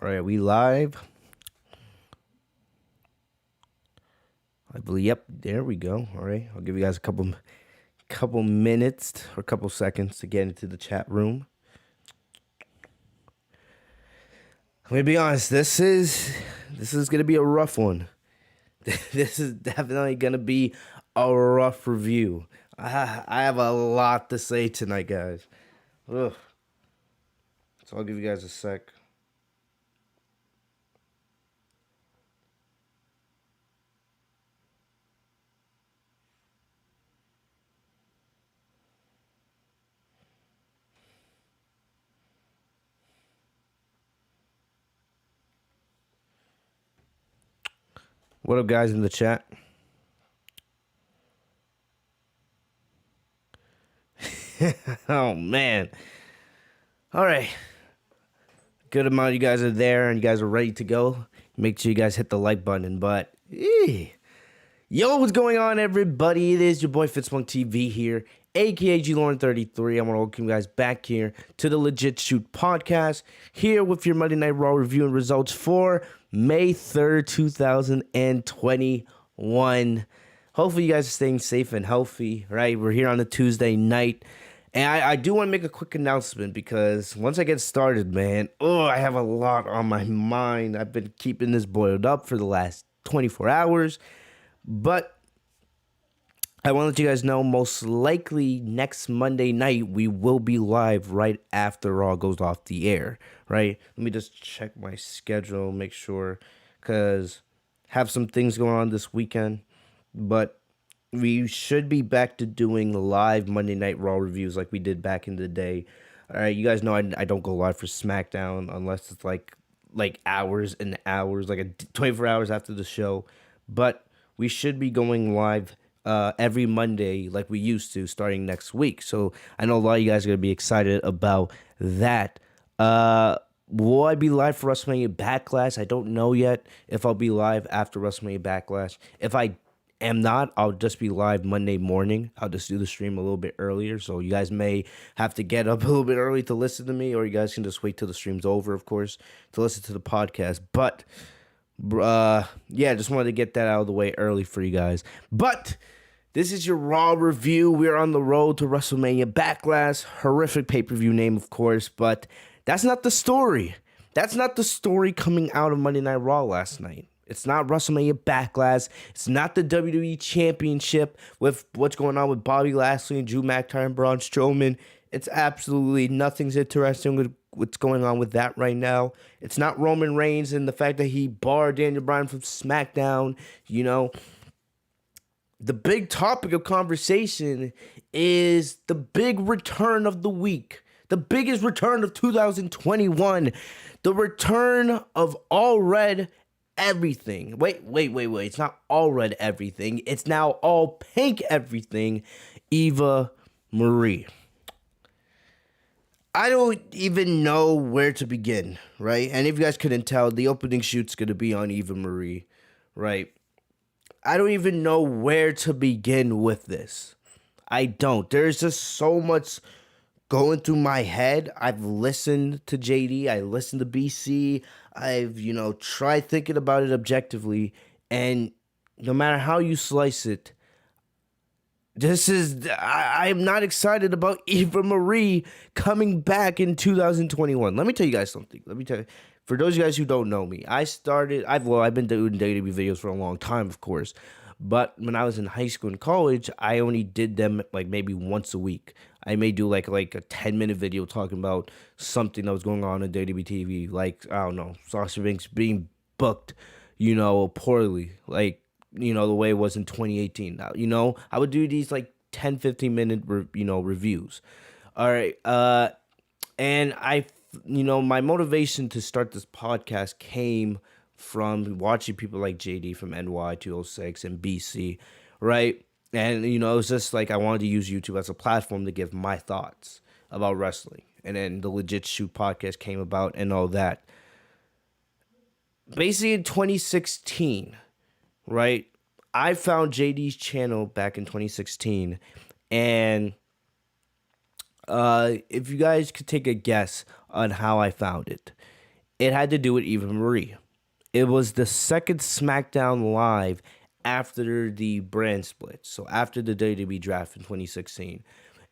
All right, we live. I believe. Yep, there we go. All right, I'll give you guys a couple minutes or a couple seconds to get into the chat room. I'm gonna be honest. This is gonna be a rough one. This is definitely gonna be a rough review. I have a lot to say tonight, guys. Ugh. So I'll give you guys a sec. What up, guys, in the chat? Oh, man. All right. Good amount of you guys are there and you guys are ready to go. Make sure you guys hit the like button. But, yo, what's going on, everybody? It is your boy Fitz TV here, a.k.a. GLauren33. I want to welcome you guys back here to the Legit Shoot podcast, here with your Monday Night Raw review and results for May 3rd, 2021. Hopefully you guys are staying safe and healthy, right? We're here on a Tuesday night. And I do want to make a quick announcement because once I get started, man, I have a lot on my mind. I've been keeping this boiled up for the last 24 hours. But I want to let you guys know, most likely next Monday night, we will be live right after Raw goes off the air, right? Let me just check my schedule, make sure, because have some things going on this weekend. But we should be back to doing live Monday Night Raw reviews like we did back in the day. All right, you guys know I don't go live for SmackDown unless it's like hours and hours, like 24 hours after the show. But we should be going live every Monday like we used to starting next week. So I know a lot of you guys are going to be excited about that. Will I be live for WrestleMania Backlash? I don't know yet if I'll be live after WrestleMania Backlash. If I am not, I'll just be live Monday morning. I'll just do the stream a little bit earlier, so you guys may have to get up a little bit early to listen to me, or you guys can just wait till the stream's over, of course, to listen to the podcast. But yeah, just wanted to get that out of the way early for you guys. But this is your Raw review. We're on the road to WrestleMania Backlash. Horrific pay-per-view name, of course, but that's not the story. That's not the story coming out of Monday Night Raw last night. It's not WrestleMania Backlash. It's not the WWE Championship with what's going on with Bobby Lashley and Drew McIntyre and Braun Strowman. It's absolutely nothing's interesting with what's going on with that right now. It's not Roman Reigns and the fact that he barred Daniel Bryan from SmackDown. You know, the big topic of conversation is the big return of the week. The biggest return of 2021. The return of All Red Everything. Wait. It's not All Red Everything. It's now All Pink Everything. Eva Marie. I don't even know where to begin, right? And if you guys couldn't tell, the opening shoot's going to be on Eva Marie, right? I don't even know where to begin with this. I don't. There's just so much going through my head. I've listened to JD. I listened to BC. I've, tried thinking about it objectively. And no matter how you slice it, I'm not excited about Eva Marie coming back in 2021. Let me tell you guys something. For those of you guys who don't know me, I've been doing WWE videos for a long time, of course. But when I was in high school and college, I only did them like maybe once a week. I may do like a 10-minute video talking about something that was going on WWE TV. Like, I don't know, Sasha Banks being booked, poorly. Like, the way it was in 2018. Now, I would do these like 10, 15-minute, reviews. All right. And my motivation to start this podcast came from watching people like JD from NY206 and BC, right? And, it was just like I wanted to use YouTube as a platform to give my thoughts about wrestling. And then the Legit Shoot podcast came about and all that. Basically in 2016, right, I found JD's channel back in 2016. And if you guys could take a guess on how I found it, It had to do with Eva Marie. It was the second SmackDown Live after the brand split. So after the WWE draft in 2016.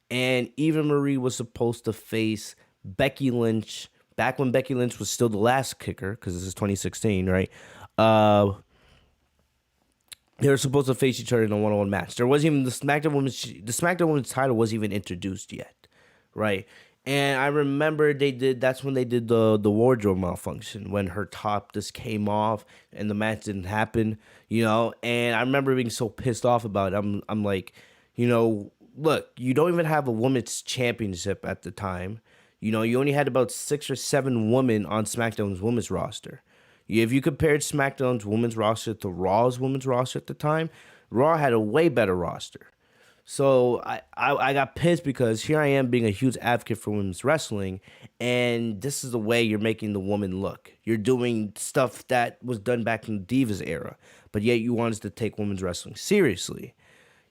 And Eva Marie was supposed to face Becky Lynch back when Becky Lynch was still the last kicker, because this is 2016, right? They were supposed to face each other in a one-on-one match. There wasn't even the SmackDown Women's title wasn't even introduced yet, right? And I remember that's when they did the wardrobe malfunction, when her top just came off and the match didn't happen, and I remember being so pissed off about it. I'm like, look, you don't even have a women's championship at the time. You only had about 6 or 7 women on SmackDown's women's roster. If you compared SmackDown's women's roster to Raw's women's roster at the time, Raw had a way better roster. So I got pissed because here I am being a huge advocate for women's wrestling, and this is the way you're making the woman look. You're doing stuff that was done back in the Divas era, but yet you want us to take women's wrestling seriously.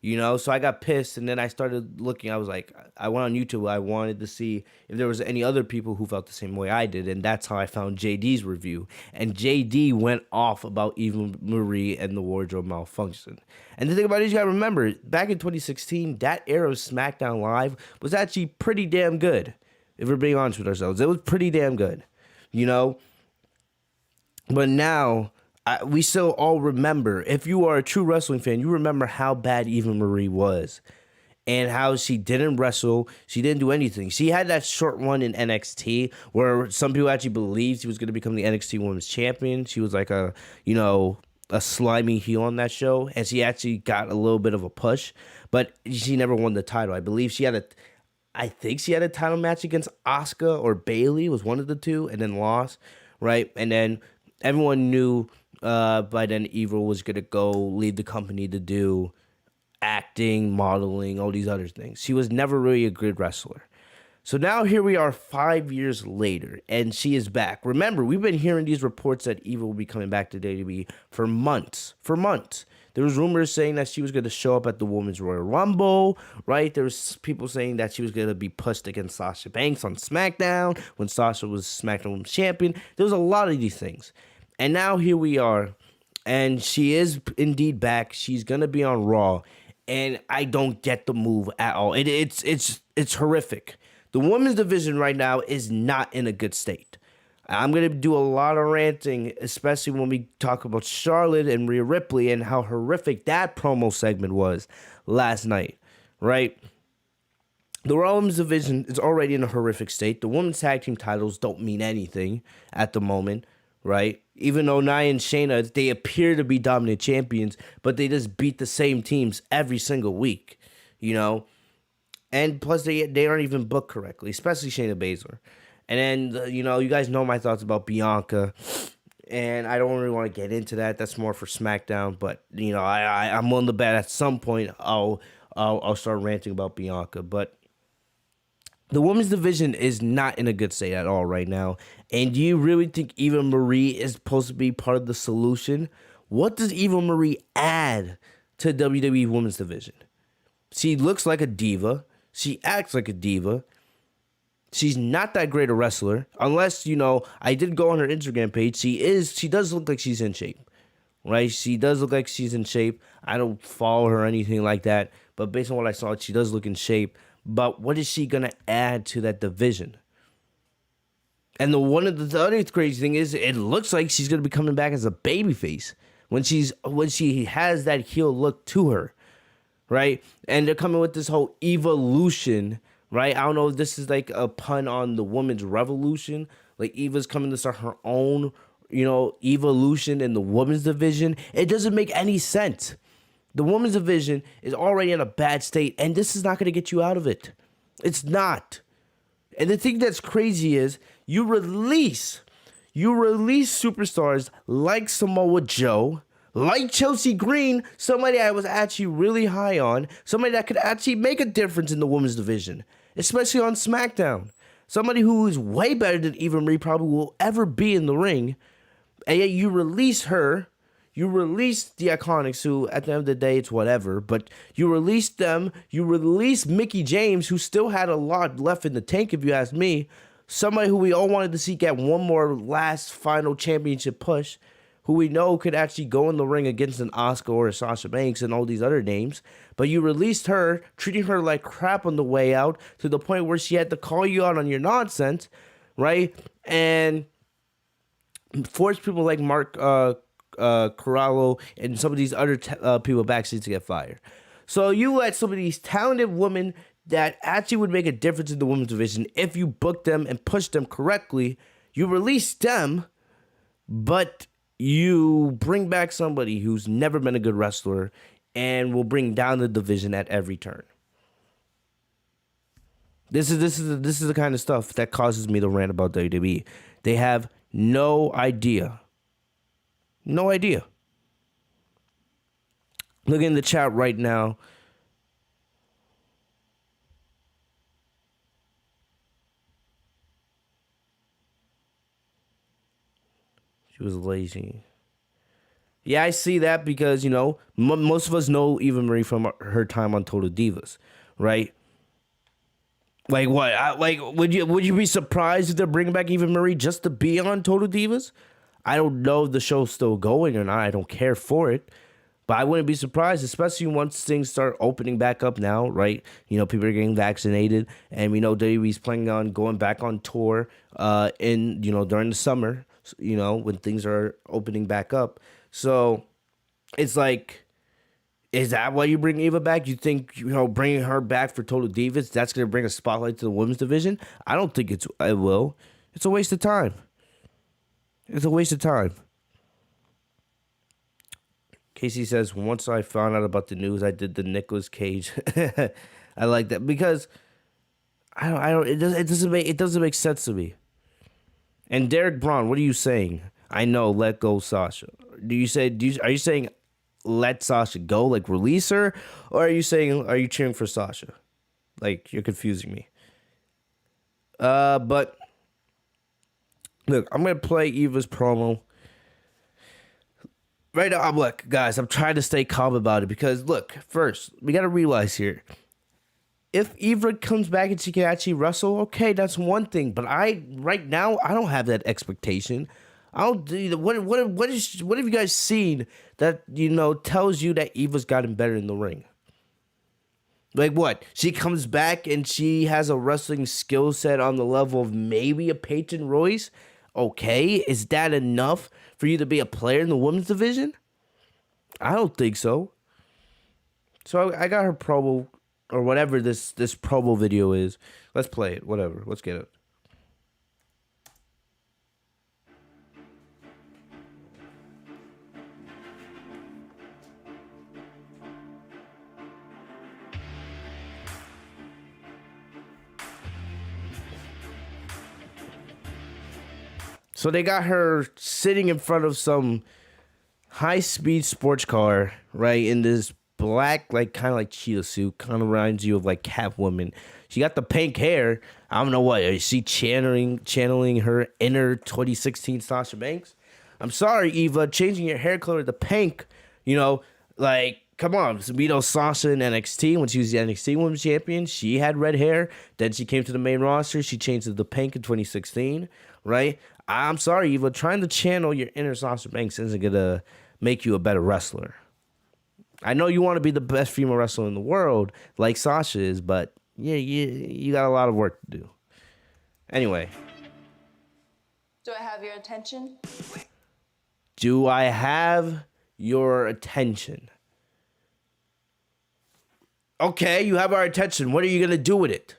So I got pissed, and then I started looking. I was like, I went on YouTube. I wanted to see if there was any other people who felt the same way I did, and that's how I found JD's review. And JD went off about Eva Marie and the wardrobe malfunction. And the thing about it is, you gotta remember, back in 2016, that era of SmackDown Live was actually pretty damn good. If we're being honest with ourselves, it was pretty damn good, But now, we still all remember, if you are a true wrestling fan, you remember how bad Eva Marie was and how she didn't wrestle. She didn't do anything. She had that short run in NXT where some people actually believed she was going to become the NXT Women's Champion. She was like a slimy heel on that show, and she actually got a little bit of a push, but she never won the title. I believe I think she had a title match against Asuka or Bayley, was one of the two, and then lost, right? And then everyone knew by then Eva was going to go leave the company to do acting, modeling, all these other things. She was never really a good wrestler. So now here we are 5 years later, and she is back. Remember, we've been hearing these reports that Eva will be coming back to WWE for months. There was rumors saying that she was going to show up at the Women's Royal Rumble, right? There was people saying that she was going to be pushed against Sasha Banks on SmackDown when Sasha was SmackDown Women's Champion. There was a lot of these things. And now here we are, and she is indeed back. She's going to be on Raw, and I don't get the move at all. It's horrific. The women's division right now is not in a good state. I'm going to do a lot of ranting, especially when we talk about Charlotte and Rhea Ripley and how horrific that promo segment was last night, right? The Raw Women's division is already in a horrific state. The women's tag team titles don't mean anything at the moment, right? Even though Nia and Shayna, they appear to be dominant champions, but they just beat the same teams every single week, And plus, they aren't even booked correctly, especially Shayna Basler. And then, you guys know my thoughts about Bianca, and I don't really want to get into that. That's more for SmackDown, but, I'm willing to bet at some point I'll start ranting about Bianca, but the women's division is not in a good state at all right now. And do you really think Eva Marie is supposed to be part of the solution? What does Eva Marie add to WWE women's division? She looks like a diva. She acts like a diva. She's not that great a wrestler. Unless, I did go on her Instagram page. She does look like she's in shape. Right? She does look like she's in shape. I don't follow her or anything like that. But based on what I saw, she does look in shape. But what is she going to add to that division? And the other crazy thing is, it looks like she's going to be coming back as a babyface when she has that heel look to her, right? And they're coming with this whole evolution, right? I don't know if this is like a pun on the women's revolution. Like Eva's coming to start her own, evolution in the women's division. It doesn't make any sense. The women's division is already in a bad state, and this is not going to get you out of it. It's not. And the thing that's crazy is you release superstars like Samoa Joe, like Chelsea Green, somebody I was actually really high on, somebody that could actually make a difference in the women's division, especially on SmackDown. Somebody who is way better than Eva Marie probably will ever be in the ring, and yet you release her. You release the Iconics, who, at the end of the day, it's whatever. But you release them. You release Mickie James, who still had a lot left in the tank, if you ask me. somebody who we all wanted to see get one more last final championship push, who we know could actually go in the ring against an Asuka or a Sasha Banks and all these other names, but you released her, treating her like crap on the way out to the point where she had to call you out on your nonsense, right? And force people like Mark Corallo and some of these other people backstage to get fired. So you let some of these talented women that actually would make a difference in the women's division if you booked them and pushed them correctly, you release them, but you bring back somebody who's never been a good wrestler and will bring down the division at every turn. This is the kind of stuff that causes me to rant about WWE. They have no idea. No idea. Look in the chat right now. She was lazy. Yeah, I see that because, you know, most of us know Eva Marie from her time on Total Divas, right? Like what? Would you be surprised if they're bringing back Eva Marie just to be on Total Divas? I don't know if the show's still going or not. I don't care for it. But I wouldn't be surprised, especially once things start opening back up now, right? You know, people are getting vaccinated, and we know WWE's planning on going back on tour during the summer, you know, when things are opening back up. So it's like, is that why you bring Eva back? You think, you know, bringing her back for Total Divas, that's going to bring a spotlight to the women's division? I don't think it will. It's a waste of time. It's a waste of time. Casey says, once I found out about the news, I did the Nicolas Cage. I like that because it doesn't make sense to me. And Derek Braun, what are you saying? I know, let go Sasha. Are you saying let Sasha go, like release her? Or are you cheering for Sasha? Like, you're confusing me. But look, I'm going to play Eva's promo. Right now, I'm trying to stay calm about it because, look, first, we got to realize here, if Eva comes back and she can actually wrestle, okay, that's one thing. But right now, I don't have that expectation. What have you guys seen that, you know, tells you that Eva's gotten better in the ring? Like what? She comes back and she has a wrestling skill set on the level of maybe a Peyton Royce? Okay, is that enough for you to be a player in the women's division? I don't think so. So I got her promo, or whatever this promo video is. Let's play it, whatever. Let's get it. So they got her sitting in front of some high-speed sports car, right, in this black, like, kind of like cheetah suit. Kind of reminds you of, like, Catwoman. She got the pink hair. I don't know what. Is she channeling her inner 2016 Sasha Banks? I'm sorry, Eva. Changing your hair color to pink, you know, like, come on. We know Sasha in NXT, when she was the NXT Women's Champion, she had red hair. Then she came to the main roster. She changed it to pink in 2016, right? I'm sorry, Eva. Trying to channel your inner Sasha Banks isn't going to make you a better wrestler. I know you want to be the best female wrestler in the world, like Sasha is, but yeah, you got a lot of work to do. Anyway. Do I have your attention? Do I have your attention? Okay, you have our attention. What are you going to do with it?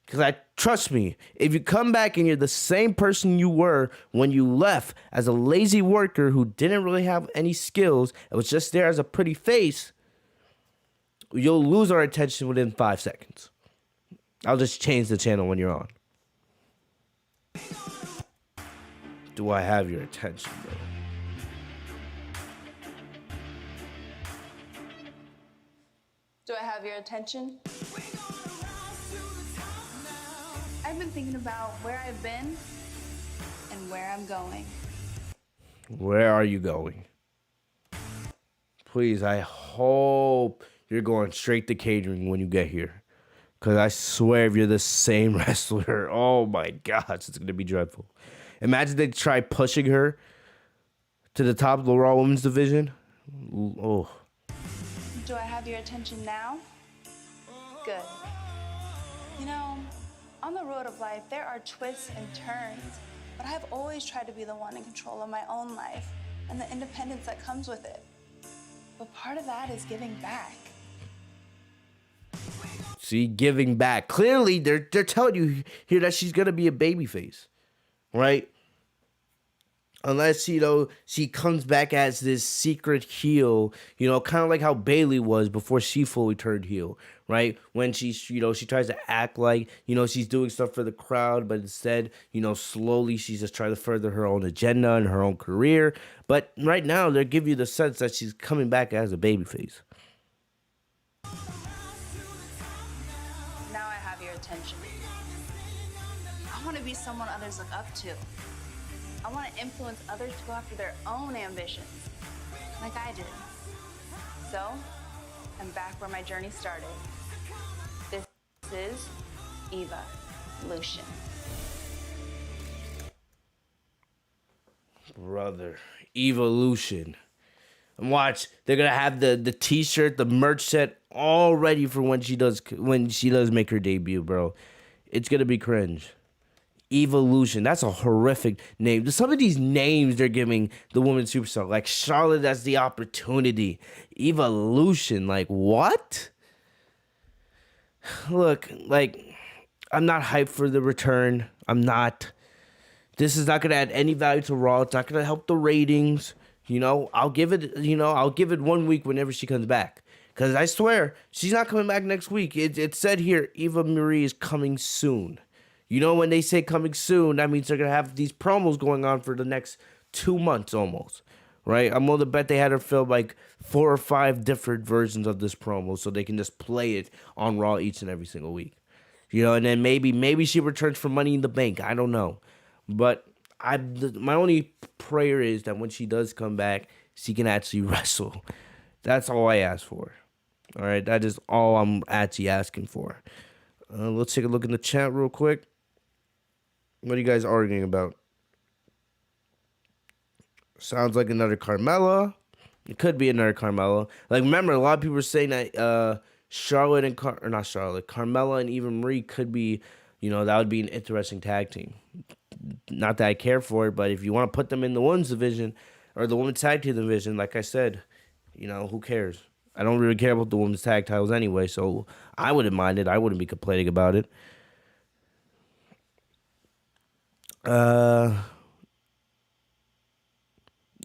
Because trust me, if you come back and you're the same person you were when you left as a lazy worker who didn't really have any skills and was just there as a pretty face, you'll lose our attention within 5 seconds. I'll just change the channel when you're on. Do I have your attention, bro? Do I have your attention? I've been thinking about where I've been and where I'm going. Where are you going? Please, I hope you're going straight to catering when you get here. Because I swear if you're the same wrestler, oh my gosh, it's going to be dreadful. Imagine they try pushing her to the top of the Raw Women's division. Oh. Do I have your attention now? Good. You know, on the road of life, there are twists and turns, but I've always tried to be the one in control of my own life and the independence that comes with it. But part of that is giving back. See, giving back. Clearly, they're telling you here that she's gonna be a babyface, right? Unless, you know, she comes back as this secret heel, you know, kind of like how Bayley was before she fully turned heel, right? When she's, you know, she tries to act like, you know, she's doing stuff for the crowd, but instead, you know, slowly she's just trying to further her own agenda and her own career. But right now, they give you the sense that she's coming back as a babyface. Now I have your attention. I want to be someone others look up to. I want to influence others to go after their own ambitions, like I did. So, I'm back where my journey started. This is EVALUTIon. Brother, EVALUTIon. And watch, they're gonna have the t-shirt, the merch set all ready for when she does make her debut, bro. It's gonna be cringe. EVALUTIon. That's a horrific name. Some of these names they're giving the women's superstar, like Charlotte, that's the opportunity. EVALUTIon, like what? Look, like I'm not hyped for the return. I'm not. This is not gonna add any value to Raw. It's not gonna help the ratings. You know, I'll give it 1 week whenever she comes back. Because I swear, she's not coming back next week. It said here, Eva Marie is coming soon. You know, when they say coming soon, that means they're going to have these promos going on for the next 2 months almost, right? I'm willing to bet they had her film like 4 or 5 different versions of this promo so they can just play it on Raw each and every single week. You know, and then maybe she returns for Money in the Bank. I don't know. But my only prayer is that when she does come back, she can actually wrestle. That's all I ask for. All right, that is all I'm actually asking for. Let's take a look in the chat real quick. What are you guys arguing about? Sounds like another Carmella. It could be another Carmella. Like, remember, a lot of people were saying that Charlotte and Carmella and Eva Marie could be, you know, that would be an interesting tag team. Not that I care for it, but if you want to put them in the women's division or the women's tag team division, like I said, you know, who cares? I don't really care about the women's tag titles anyway, so I wouldn't mind it. I wouldn't be complaining about it.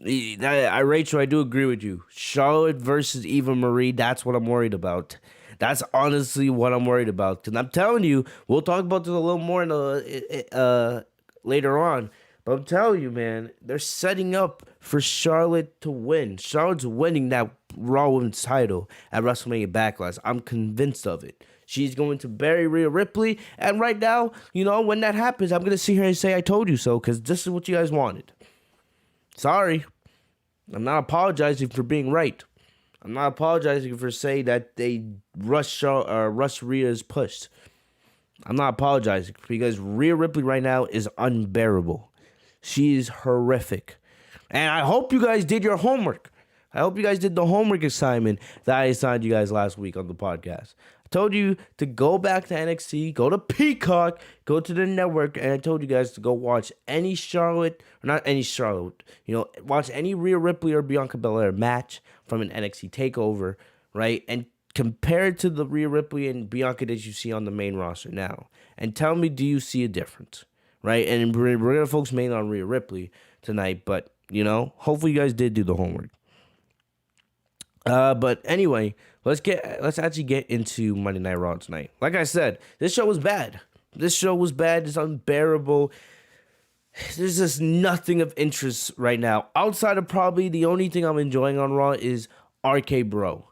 Rachel, I do agree with you. Charlotte versus Eva Marie, that's what I'm worried about. That's honestly what I'm worried about. Because I'm telling you, we'll talk about this a little more later on. But I'm telling you, man, they're setting up for Charlotte to win. Charlotte's winning that Raw Women's title at WrestleMania Backlash. I'm convinced of it. She's going to bury Rhea Ripley. And right now, you know, when that happens, I'm going to sit here and say, I told you so, because this is what you guys wanted. Sorry. I'm not apologizing for being right. I'm not apologizing for saying that they rushed Rhea's push. I'm not apologizing because Rhea Ripley right now is unbearable. She is horrific. And I hope you guys did your homework. I hope you guys did the homework assignment that I assigned you guys last week on the podcast. I told you to go back to NXT, go to Peacock, go to the network, and I told you guys to go watch any Charlotte, or not any Charlotte, you know, watch any Rhea Ripley or Bianca Belair match from an NXT takeover, right? And compare it to the Rhea Ripley and Bianca that you see on the main roster now. And tell me, do you see a difference, right? And we're going to focus mainly on Rhea Ripley tonight, but, you know, hopefully you guys did do the homework. But anyway, let's actually get into Monday Night Raw tonight. Like I said, this show was bad. It's unbearable. There's just nothing of interest right now. Outside of probably the only thing I'm enjoying on Raw is RK Bro.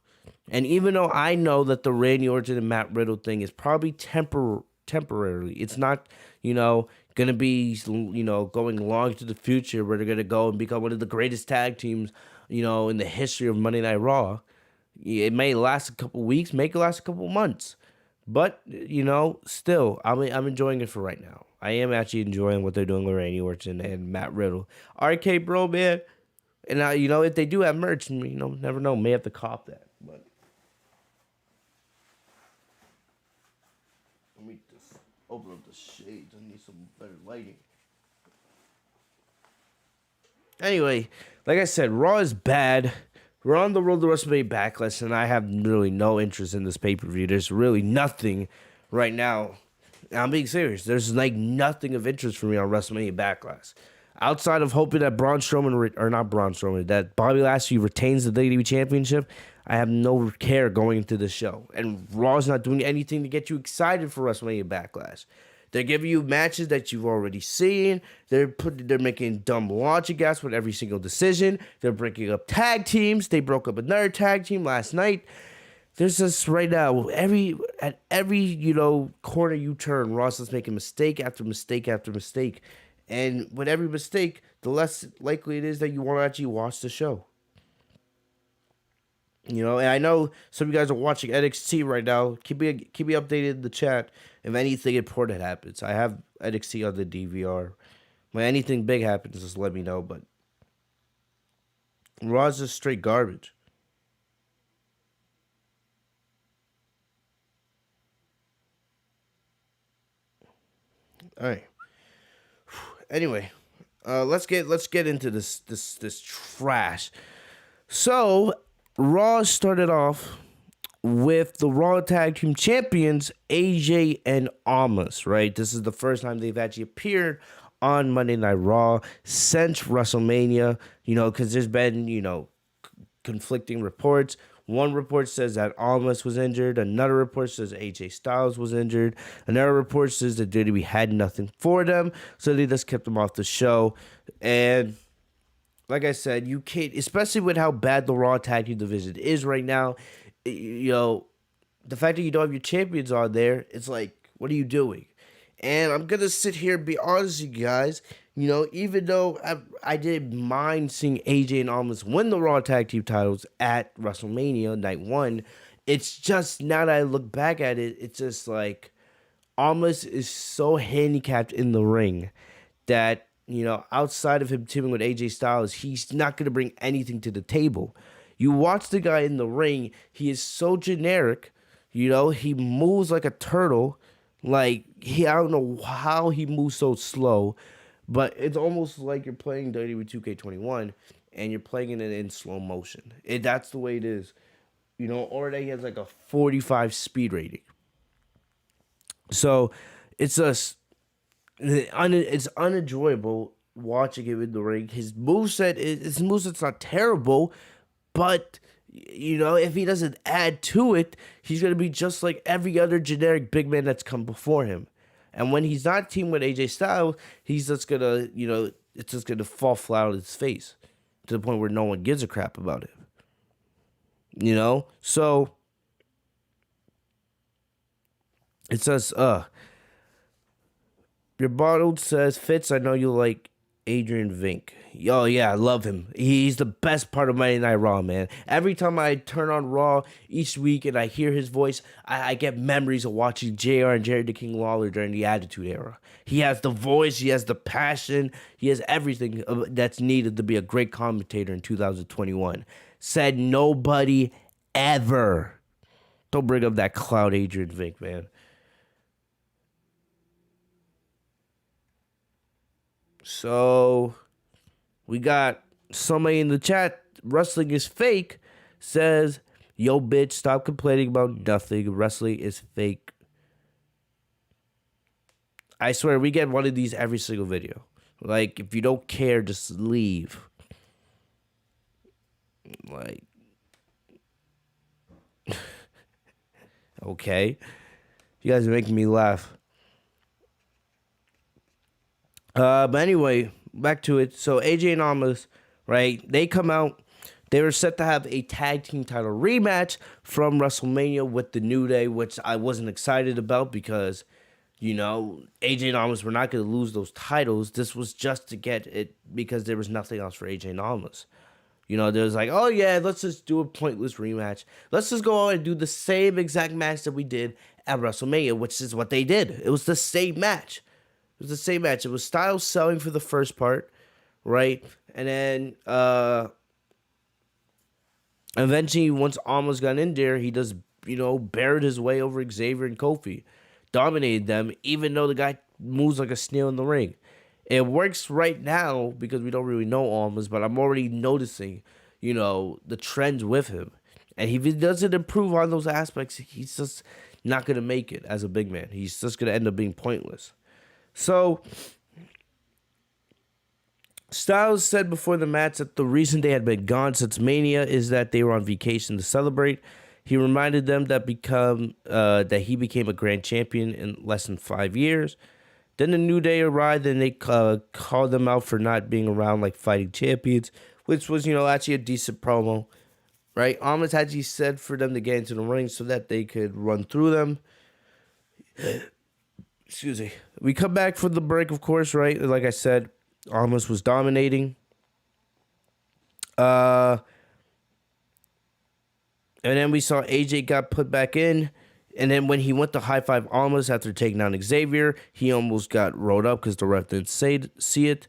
And even though I know that the Randy Orton and Matt Riddle thing is probably temporarily, it's not, you know, going to be, you know, going long to the future where they're going to go and become one of the greatest tag teams, you know, in the history of Monday Night Raw. It may last a couple weeks, may last a couple months. But still, I'm enjoying it for right now. I am actually enjoying what they're doing with Randy Orton and Matt Riddle. RK Bro, man. And if they do have merch, never know, may have to cop that. But let me just open up the shades. I need some better lighting. Anyway, like I said, Raw is bad. We're on the road to WrestleMania Backlash, and I have really no interest in this pay-per-view. There's really nothing right now. And I'm being serious. There's like nothing of interest for me on WrestleMania Backlash. Outside of hoping that that Bobby Lashley retains the WWE Championship, I have no care going into the show. And Raw's not doing anything to get you excited for WrestleMania Backlash. They're giving you matches that you've already seen. They're making dumb logic gaps with every single decision. They're breaking up tag teams. They broke up another tag team last night. There's just right now, at every corner you turn, Ross is making mistake after mistake after mistake. And with every mistake, the less likely it is that you want to actually watch the show. And I know some of you guys are watching NXT right now. Keep me updated in the chat if anything important happens. I have NXT on the DVR. When anything big happens, just let me know. But Raw's just straight garbage. All right. Anyway, let's get into this trash. So Raw started off with the Raw Tag Team Champions, AJ and Almas, right? This is the first time they've actually appeared on Monday Night Raw since WrestleMania, because there's been, conflicting reports. One report says that Almas was injured. Another report says AJ Styles was injured. Another report says that WWE had nothing for them, so they just kept them off the show. And like I said, you can't, especially with how bad the Raw Tag Team division is right now. The fact that you don't have your champions on there, it's like, what are you doing? And I'm gonna sit here and be honest with you guys. Even though I didn't mind seeing AJ and Almas win the Raw Tag Team titles at WrestleMania Night 1, it's just, now that I look back at it, it's just like, Almas is so handicapped in the ring that, outside of him teaming with AJ Styles, he's not going to bring anything to the table. You watch the guy in the ring, he is so generic, he moves like a turtle. Like, I don't know how he moves so slow, but it's almost like you're playing WWE 2K21 and you're playing it in slow motion. That's the way it is. Already he has like a 45 speed rating. So it's just, it's unenjoyable watching him in the ring. His moveset's not terrible, but if he doesn't add to it, he's going to be just like every other generic big man that's come before him. And when he's not teamed with AJ Styles, he's just going to, it's just going to fall flat on his face to the point where no one gives a crap about him. So it says, your bottle says, Fitz, I know you like Adrian Vink. Oh, yeah, I love him. He's the best part of Monday Night Raw, man. Every time I turn on Raw each week and I hear his voice, I get memories of watching JR and Jerry the King Lawler during the Attitude Era. He has the voice, he has the passion, he has everything that's needed to be a great commentator in 2021. Said nobody ever. Don't bring up that cloud Adrian Vink, man. So we got somebody in the chat, wrestling is fake, says, yo, bitch, stop complaining about nothing. Wrestling is fake. I swear, we get one of these every single video. Like, if you don't care, just leave. Like, okay. You guys are making me laugh. But anyway, back to it. So AJ and Almas, right? They come out. They were set to have a tag team title rematch from WrestleMania with the New Day, which I wasn't excited about because, AJ and Almas were not going to lose those titles. This was just to get it because there was nothing else for AJ and Almas. You know, there's like, oh yeah, let's just do a pointless rematch. Let's just go on and do the same exact match that we did at WrestleMania, which is what they did. It was the same match. It was the same match. It was Styles selling for the first part, right? And then eventually, once Almas got in there, he just, barred his way over Xavier and Kofi. Dominated them, even though the guy moves like a snail in the ring. It works right now because we don't really know Almas, but I'm already noticing, the trends with him. And if he doesn't improve on those aspects, he's just not going to make it as a big man. He's just going to end up being pointless. So, Styles said before the match that the reason they had been gone since Mania is that they were on vacation to celebrate. He reminded them that he became a grand champion in less than 5 years. Then the New Day arrived and they called them out for not being around like fighting champions, which was, actually a decent promo, right? Almas actually said for them to get into the ring so that they could run through them. Excuse me. We come back from the break, of course, right? Like I said, Almas was dominating. And then we saw AJ got put back in. And then when he went to high-five Almas after taking down Xavier, he almost got rolled up because the ref didn't see it.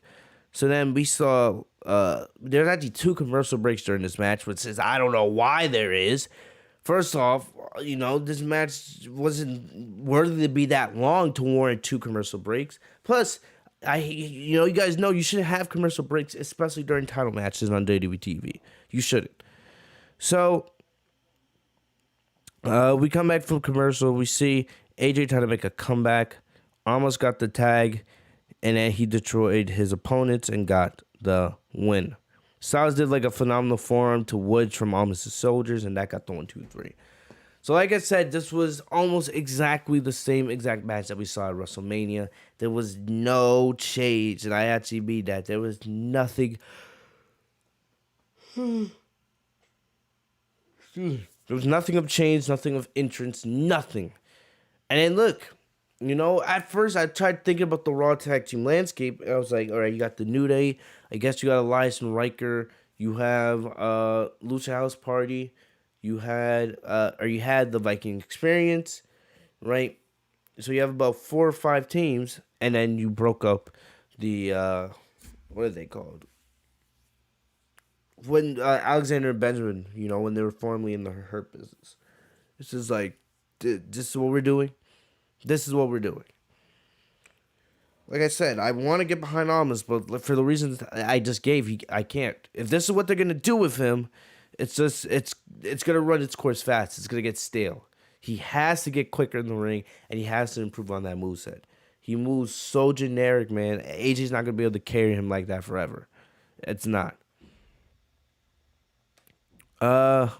So then we saw there's actually 2 commercial breaks during this match, which says I don't know why there is. First off, this match wasn't worthy to be that long to warrant 2 commercial breaks. Plus, you guys know you shouldn't have commercial breaks, especially during title matches on WWE TV. You shouldn't. So we come back from commercial. We see AJ trying to make a comeback. Almost got the tag, and then he destroyed his opponents and got the win. Styles did like a phenomenal forearm to Woods from Almas' soldiers, and that got the 1, 2, 3. So like I said, this was almost exactly the same exact match that we saw at WrestleMania. There was no change, and I actually mean that. There was nothing. There was nothing of change, nothing of entrance, nothing. And then look, at first I tried thinking about the Raw tag team landscape. And I was like, all right, you got the New Day. I guess you got Elias and Riker. You have Lucha House Party. You had the Viking Experience, right? So you have about 4 or 5 teams, and then you broke up the what are they called? When Alexander and Benjamin, when they were formerly in the Hurt Business. This is like, this is what we're doing. This is what we're doing. Like I said, I want to get behind Almas, but for the reasons I just gave, I can't. If this is what they're gonna do with him, it's gonna run its course fast. It's gonna get stale. He has to get quicker in the ring, and he has to improve on that moveset. He moves so generic, man. AJ's not gonna be able to carry him like that forever. It's not. Oh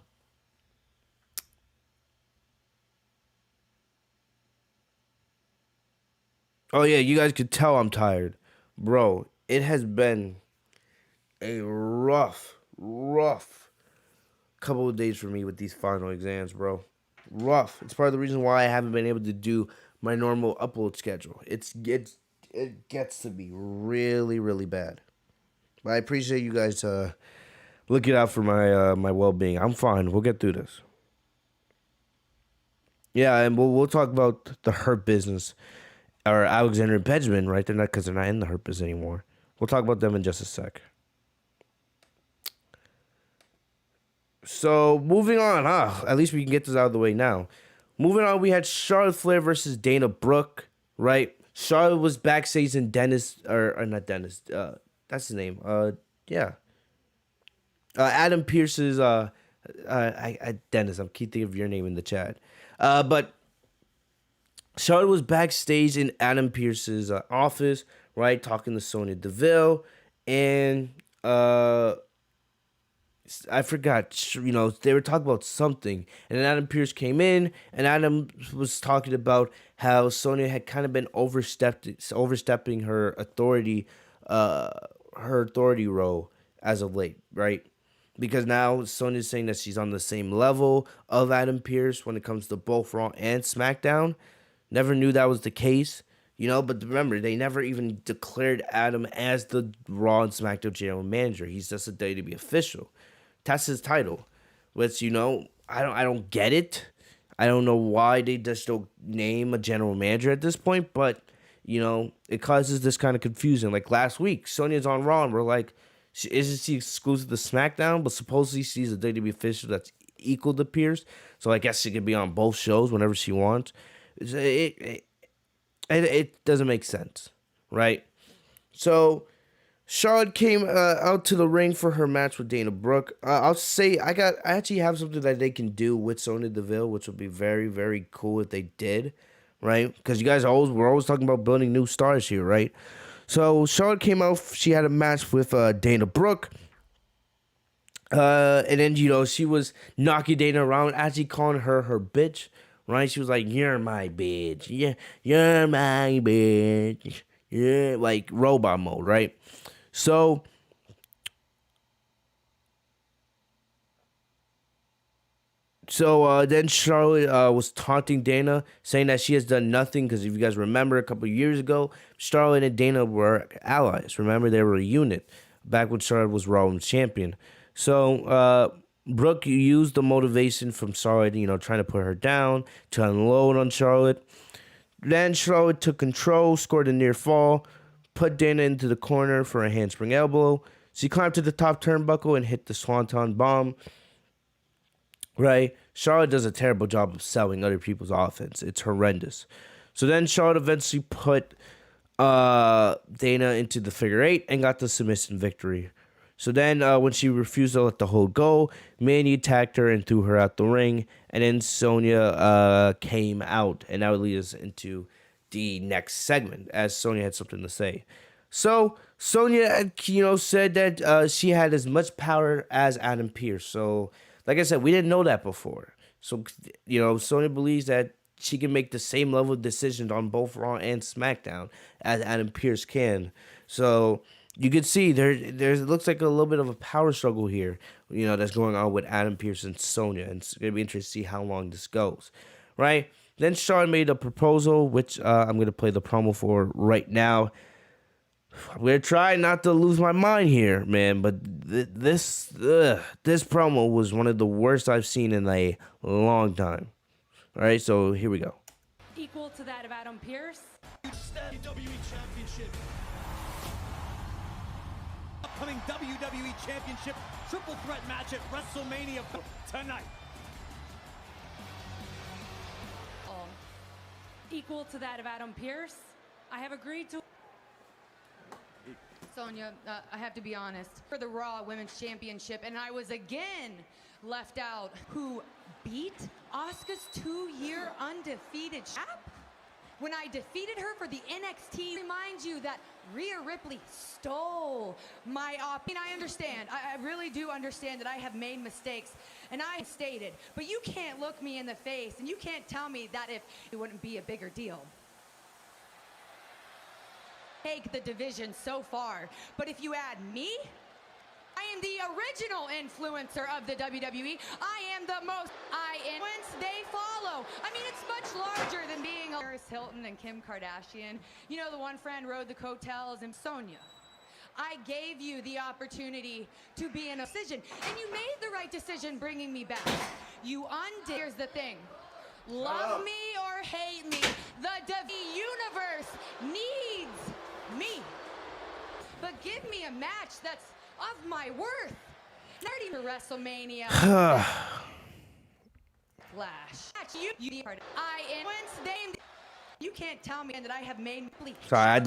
yeah, you guys could tell I'm tired. Bro, it has been a rough couple of days for me with these final exams, bro. Rough. It's part of the reason why I haven't been able to do my normal upload schedule. It gets to be really, really bad. But I appreciate you guys looking out for my well-being. I'm fine. We'll get through this. Yeah, and we'll talk about the Hurt Business, or Alexander and Benjamin, right? They're not in the Hurt Business anymore. We'll talk about them in just a sec. So moving on, at least we can get this out of the way now. Moving on, we had Charlotte Flair versus Dana Brooke, right? Charlotte was backstage in Dennis, or not Dennis. That's his name. Yeah. Adam Pearce's Dennis. I'm keep thinking of your name in the chat. But Charlotte was backstage in Adam Pearce's office, right, talking to Sonya Deville, and I forgot, they were talking about something, and then Adam Pearce came in, and Adam was talking about how Sonya had kind of been overstepping her authority role as of late, right? Because now Sonya's saying that she's on the same level of Adam Pearce when it comes to both Raw and SmackDown. Never knew that was the case, but remember, they never even declared Adam as the Raw and SmackDown general manager. He's just a WWE official. test his title, which, I don't get it. I don't know why they just don't name a general manager at this point, but it causes this kind of confusion. Like last week, Sonya's on Raw, and we're like, isn't she exclusive to SmackDown? But supposedly she's a WWE official that's equal to Pierce, so I guess she could be on both shows whenever she wants. It doesn't make sense, right? So Charlotte came out to the ring for her match with Dana Brooke. I'll say I actually have something that they can do with Sonya Deville, which would be very, very cool if they did, right? Because you guys we're always talking about building new stars here, right? So Charlotte came out. She had a match with Dana Brooke. And then, she was knocking Dana around, actually calling her bitch, right? She was like, "You're my bitch. Yeah, you're my bitch." Yeah, like robot mode, right? So then Charlotte was taunting Dana, saying that she has done nothing. Because if you guys remember, a couple of years ago, Charlotte and Dana were allies. Remember, they were a unit back when Charlotte was Raw Women's Champion. So Brooke used the motivation from Charlotte, trying to put her down, to unload on Charlotte. Then Charlotte took control, scored a near fall, put Dana into the corner for a handspring elbow. She climbed to the top turnbuckle and hit the Swanton Bomb. Right? Charlotte does a terrible job of selling other people's offense. It's horrendous. So then Charlotte eventually put Dana into the figure eight and got the submission victory. So then when she refused to let the hold go, Manny attacked her and threw her out the ring. And then Sonya came out. And that would lead us into the next segment, as Sonya had something to say. So Sonya, said that she had as much power as Adam Pearce. So, like I said, we didn't know that before. So, Sonya believes that she can make the same level of decisions on both Raw and SmackDown as Adam Pearce can. So you can see there looks like a little bit of a power struggle here, that's going on with Adam Pearce and Sonya, and it's gonna be interesting to see how long this goes, right? Then Charlotte made a proposal, which I'm gonna play the promo for right now. I'm gonna try not to lose my mind here, man, but this promo was one of the worst I've seen in a long time. All right, so here we go. Equal to that of Adam Pearce. WWE Championship. Upcoming WWE Championship triple threat match at WrestleMania tonight. Equal to that of Adam Pearce. I have agreed to. Sonya, I have to be honest, for the Raw Women's Championship, and I was again left out. Who beat Asuka's 2-year undefeated champ? When I defeated her for the NXT, remind you that Rhea Ripley stole my I understand. I really do understand that I have made mistakes, and I stated, but you can't look me in the face, and you can't tell me that if it wouldn't be a bigger deal. Take the division so far, but if you add me, I am the original influencer of the WWE. I am the most influence they follow. I mean, it's much larger than being Paris Hilton and Kim Kardashian. The one friend rode the coattails, and Sonya. I gave you the opportunity to be in a decision, and you made the right decision bringing me back. You undid. Here's the thing. Love me or hate me, the WWE universe needs me. But give me a match that's of my worth. Nerdy for WrestleMania. Flash. You can't tell me that I have made. Sorry, I had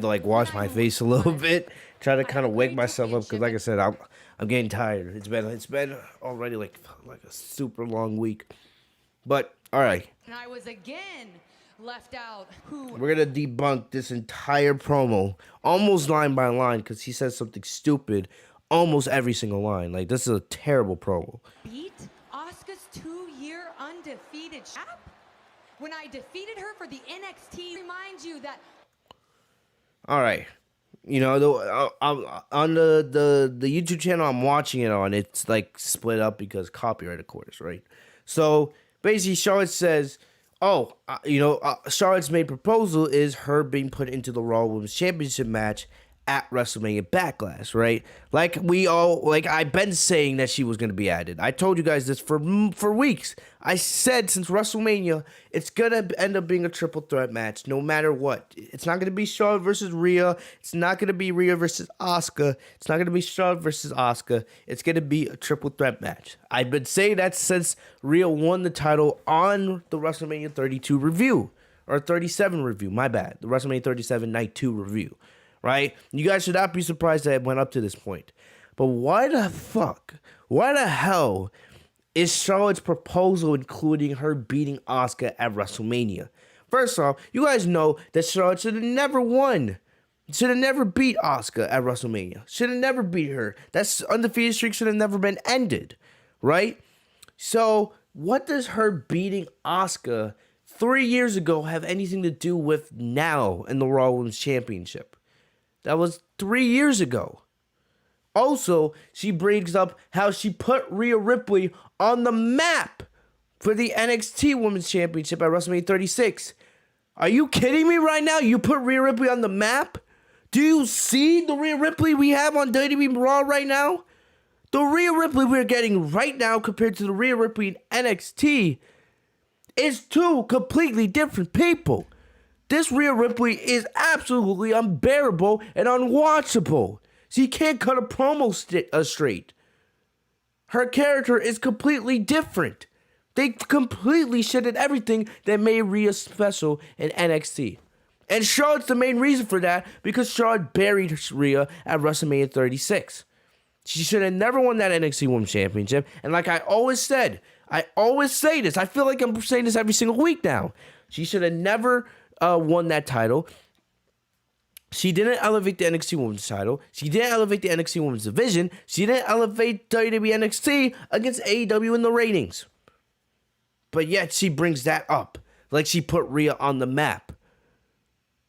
to like wash my face a little bit, try to kind of wake myself up, because like I said, I'm getting tired. It's been already like a super long week. But all right. And I was again left out. We're gonna debunk this entire promo, almost line by line, because he says something stupid almost every single line. Like, this is a terrible promo. Beat Asuka's 2-year undefeated champ? When I defeated her for the NXT, remind you that. All right, on the YouTube channel I'm watching it on, it's like split up because copyright, of course, right? So basically, Charlotte says, Charlotte's main proposal is her being put into the Raw Women's Championship match at WrestleMania Backlash, right? Like I've been saying that she was going to be added. I told you guys this for weeks. I said since WrestleMania, it's going to end up being a triple threat match no matter what. It's not going to be Charlotte versus Rhea. It's not going to be Rhea versus Asuka. It's not going to be Charlotte versus Asuka. It's going to be a triple threat match. I've been saying that since Rhea won the title on the WrestleMania 32 review. Or 37 review, my bad. The WrestleMania 37 Night 2 review. Right? You guys should not be surprised that it went up to this point. But why the hell is Charlotte's proposal including her beating Asuka at WrestleMania? First off, you guys know that Charlotte should have never won. Should have never beat Asuka at WrestleMania. Should have never beat her. That undefeated streak should have never been ended. Right? So, what does her beating Asuka 3 years ago have anything to do with now in the Raw Women's Championship? That was 3 years ago. Also, she brings up how she put Rhea Ripley on the map for the NXT Women's Championship at WrestleMania 36. Are you kidding me right now? You put Rhea Ripley on the map? Do you see the Rhea Ripley we have on WWE Raw right now? The Rhea Ripley we're getting right now compared to the Rhea Ripley in NXT is two completely different people. This Rhea Ripley is absolutely unbearable and unwatchable. She can't cut a promo straight. Her character is completely different. They completely shitted everything that made Rhea special in NXT. And Charlotte's the main reason for that because Charlotte buried Rhea at WrestleMania 36. She should have never won that NXT Women's Championship. And like I always said, I always say this. I feel like I'm saying this every single week now. She should have never won that title. She didn't elevate the NXT Women's title. She didn't elevate the NXT Women's division. She didn't elevate WWE NXT against AEW in the ratings. But yet she brings that up, like she put Rhea on the map.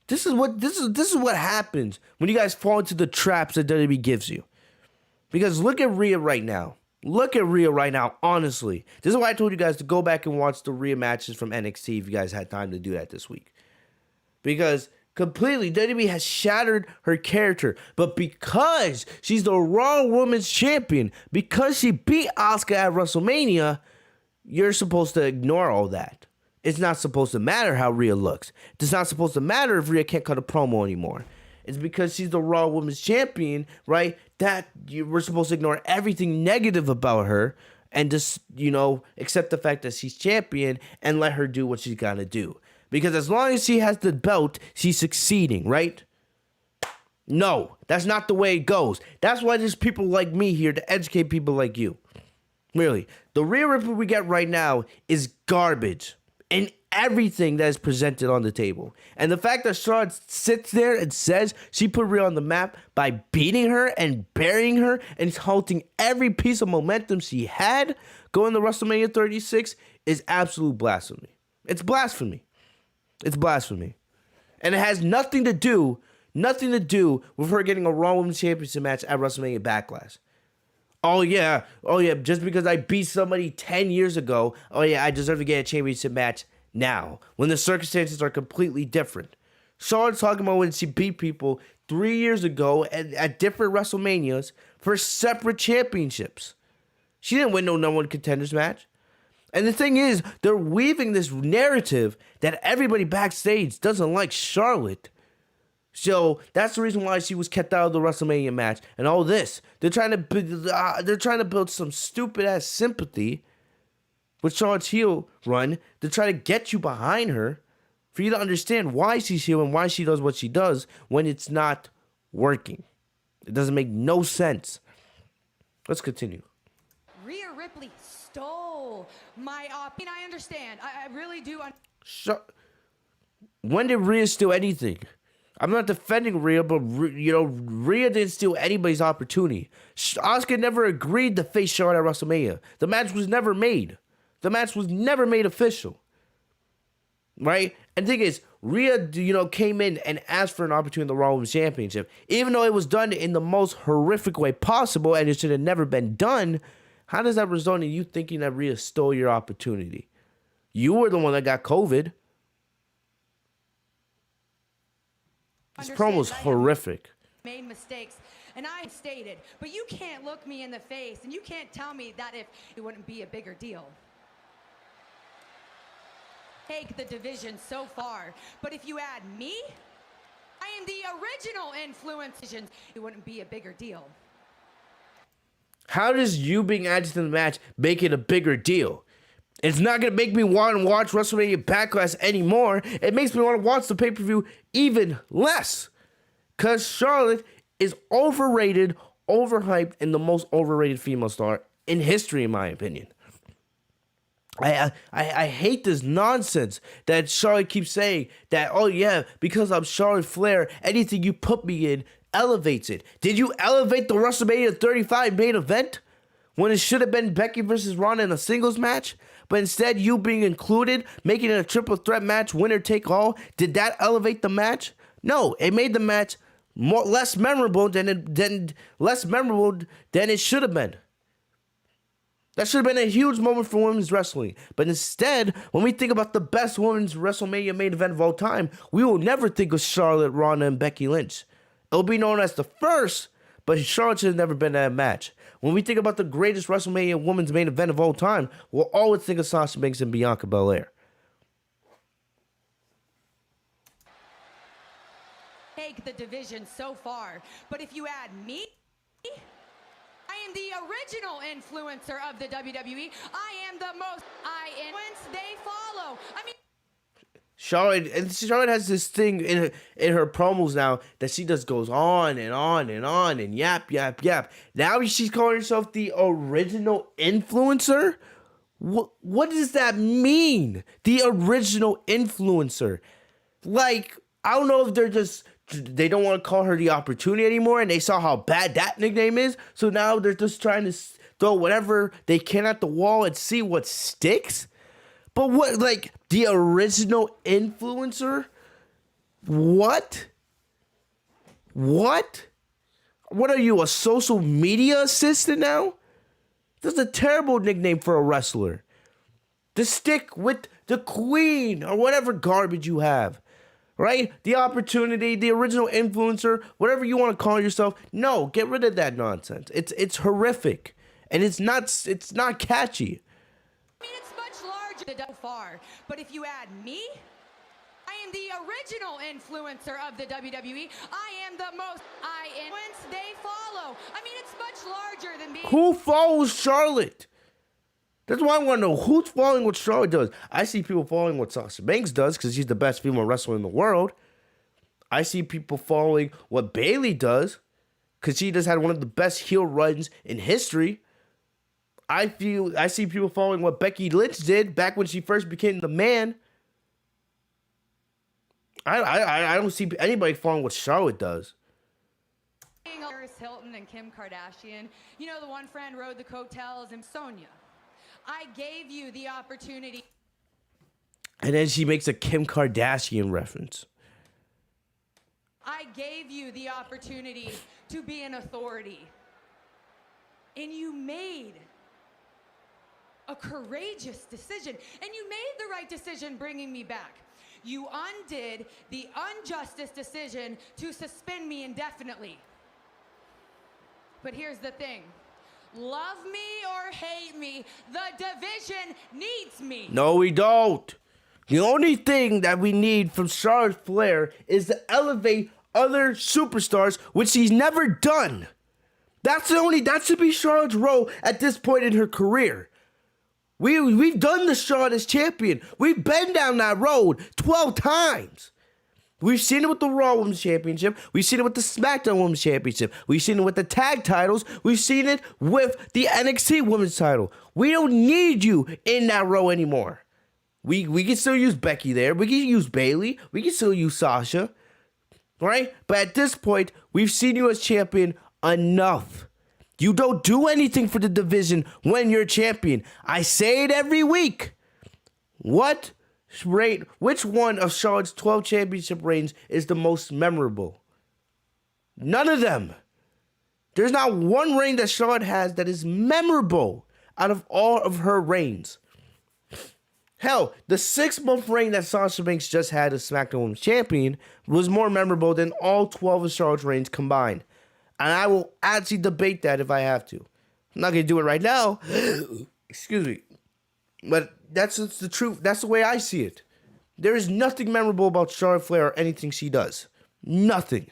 This is what happens when you guys fall into the traps that WWE gives you. Because look at Rhea right now. Look at Rhea right now, honestly. This is why I told you guys to go back and watch the Rhea matches from NXT if you guys had time to do that this week. Because completely, WWE has shattered her character. But because she's the Raw Women's Champion, because she beat Asuka at WrestleMania, you're supposed to ignore all that. It's not supposed to matter how Rhea looks. It's not supposed to matter if Rhea can't cut a promo anymore. It's because she's the Raw Women's Champion, right? That we're supposed to ignore everything negative about her and just, accept the fact that she's champion and let her do what she's got to do. Because as long as she has the belt, she's succeeding, right? No, that's not the way it goes. That's why there's people like me here to educate people like you. Really. The Rhea Ripley we get right now is garbage in everything that is presented on the table. And the fact that Charlotte sits there and says she put Rhea on the map by beating her and burying her and halting every piece of momentum she had going to WrestleMania 36 is absolute blasphemy. It's blasphemy. It's blasphemy. And it has nothing to do with her getting a Raw Women's Championship match at WrestleMania Backlash. Oh yeah, just because I beat somebody 10 years ago, I deserve to get a championship match now, when the circumstances are completely different. Charlotte's talking about when she beat people 3 years ago at different WrestleManias for separate championships. She didn't win no number one contenders match. And the thing is, they're weaving this narrative that everybody backstage doesn't like Charlotte. So that's the reason why she was kept out of the WrestleMania match and all this. They're trying to build some stupid ass sympathy with Charlotte's heel run to try to get you behind her for you to understand why she's heel and why she does what she does when it's not working. It doesn't make no sense. Let's continue. Rhea Ripley stole my opinion. I understand. I really do. When did Rhea steal anything? I'm not defending Rhea, but Rhea didn't steal anybody's opportunity. Asuka never agreed to face Charlotte at WrestleMania. The match was never made. The match was never made official. Right? And the thing is, Rhea, came in and asked for an opportunity in the Raw Women's Championship. Even though it was done in the most horrific way possible and it should have never been done, how does that result in you thinking that Rhea stole your opportunity? You were the one that got COVID. This promo was horrific. made mistakes, and I stated, but you can't look me in the face and you can't tell me that if it wouldn't be a bigger deal. Take the division so far, but if you add me, I am the original influencer. It wouldn't be a bigger deal. How does you being added to the match make it a bigger deal? It's not going to make me want to watch WrestleMania Backlash anymore. It makes me want to watch the pay-per-view even less. Because Charlotte is overrated, overhyped, and the most overrated female star in history, in my opinion. I hate this nonsense that Charlotte keeps saying that, oh yeah, because I'm Charlotte Flair, anything you put me in elevates it. Did you elevate the WrestleMania 35 main event when it should have been Becky versus Ronda in a singles match? But instead you being included, making it a triple threat match, winner take all, did that elevate the match? No, it made the match less memorable than it should have been. That should have been a huge moment for women's wrestling. But instead, when we think about the best women's WrestleMania main event of all time, we will never think of Charlotte, Ronda, and Becky Lynch. It'll be known as the first, but Charlotte should have never been in that match. When we think about the greatest WrestleMania women's main event of all time, we'll always think of Sasha Banks and Bianca Belair. Take the division so far, but if you add me, I am the original influencer of the WWE. I am the most influence they follow. I mean, Charlotte has this thing in her promos now that she just goes on and on and on and yap. Now she's calling herself the original influencer? What does that mean? The original influencer. Like, I don't know if they don't want to call her the opportunity anymore, and they saw how bad that nickname is, so now they're just trying to throw whatever they can at the wall and see what sticks. But what, like, the original influencer? What? What are you, a social media assistant now? That's a terrible nickname for a wrestler. To stick with the queen or whatever garbage you have. Right? The opportunity, the original influencer, whatever you want to call yourself. No, get rid of that nonsense. It's horrific. And it's not catchy. I mean, it's much larger than far. But if you add me, I am the original influencer of the WWE. I am the most influence they follow. I mean, it's much larger than me. Who follows Charlotte? That's why I want to know who's following what Charlotte does. I see people following what Sasha Banks does because she's the best female wrestler in the world. I see people following what Bayley does because she just had one of the best heel runs in history. I see people following what Becky Lynch did back when she first became the man. I don't see anybody following what Charlotte does. Paris Hilton and Kim Kardashian. You know, the one friend rode the coattails and Sonia. I gave you the opportunity. And then she makes a Kim Kardashian reference. I gave you the opportunity to be an authority. And you made a courageous decision. And you made the right decision bringing me back. You undid the injustice decision to suspend me indefinitely. But here's the thing. Love me or hate me, the division needs me. No, we don't. The only thing that we need from Charlotte Flair is to elevate other superstars, which she's never done. That should be Charlotte's role at this point in her career. We've done the Charlotte as champion. We've been down that road 12 times. We've seen it with the Raw Women's Championship. We've seen it with the SmackDown Women's Championship. We've seen it with the tag titles. We've seen it with the NXT Women's title. We don't need you in that row anymore. We can still use Becky there. We can use Bayley. We can still use Sasha. Right? But at this point, we've seen you as champion enough. You don't do anything for the division when you're champion. I say it every week. Which one of Charlotte's 12 championship reigns is the most memorable? None of them. There's not one reign that Charlotte has that is memorable out of all of her reigns. Hell, the 6-month reign that Sasha Banks just had as SmackDown Women's Champion was more memorable than all 12 of Charlotte's reigns combined. And I will actually debate that if I have to. I'm not going to do it right now. Excuse me. But that's just the truth. That's the way I see it. There is nothing memorable about Charlotte Flair or anything she does. Nothing.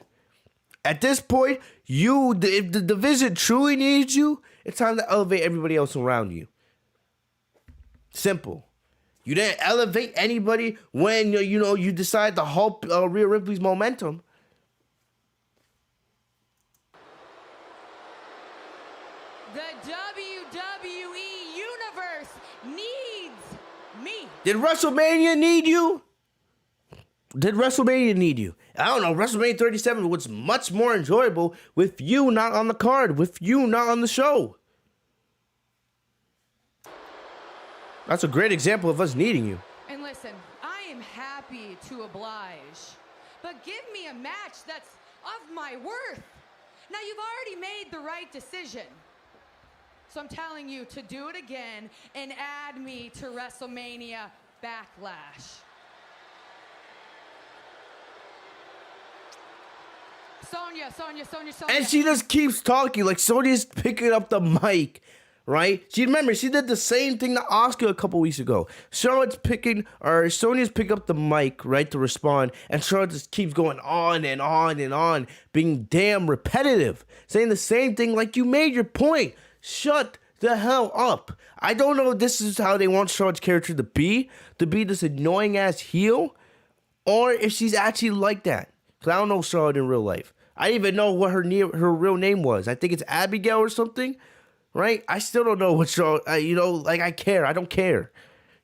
At this point, if the division truly needs you, it's time to elevate everybody else around you. Simple. You didn't elevate anybody when you decide to halt Rhea Ripley's momentum. The WWE Universe needs me. Did WrestleMania need you? Did WrestleMania need you? I don't know. WrestleMania 37 was much more enjoyable with you not on the card, with you not on the show. That's a great example of us needing you. And listen, I am happy to oblige, but give me a match that's of my worth. Now, you've already made the right decision. So I'm telling you to do it again and add me to WrestleMania Backlash. Sonya. And she just keeps talking like Sonya's picking up the mic, right? She did the same thing to Asuka a couple weeks ago. Sonya's picking up the mic, right, to respond, and Charlotte just keeps going on and on and on, being damn repetitive, saying the same thing like you made your point. Shut the hell up. I don't know if this is how they want Charlotte's character to be this annoying ass heel, or if she's actually like that. Because I don't know Charlotte in real life. I didn't even know what her real name was. I think it's Abigail or something, right? I still don't know what Charlotte, I care. I don't care.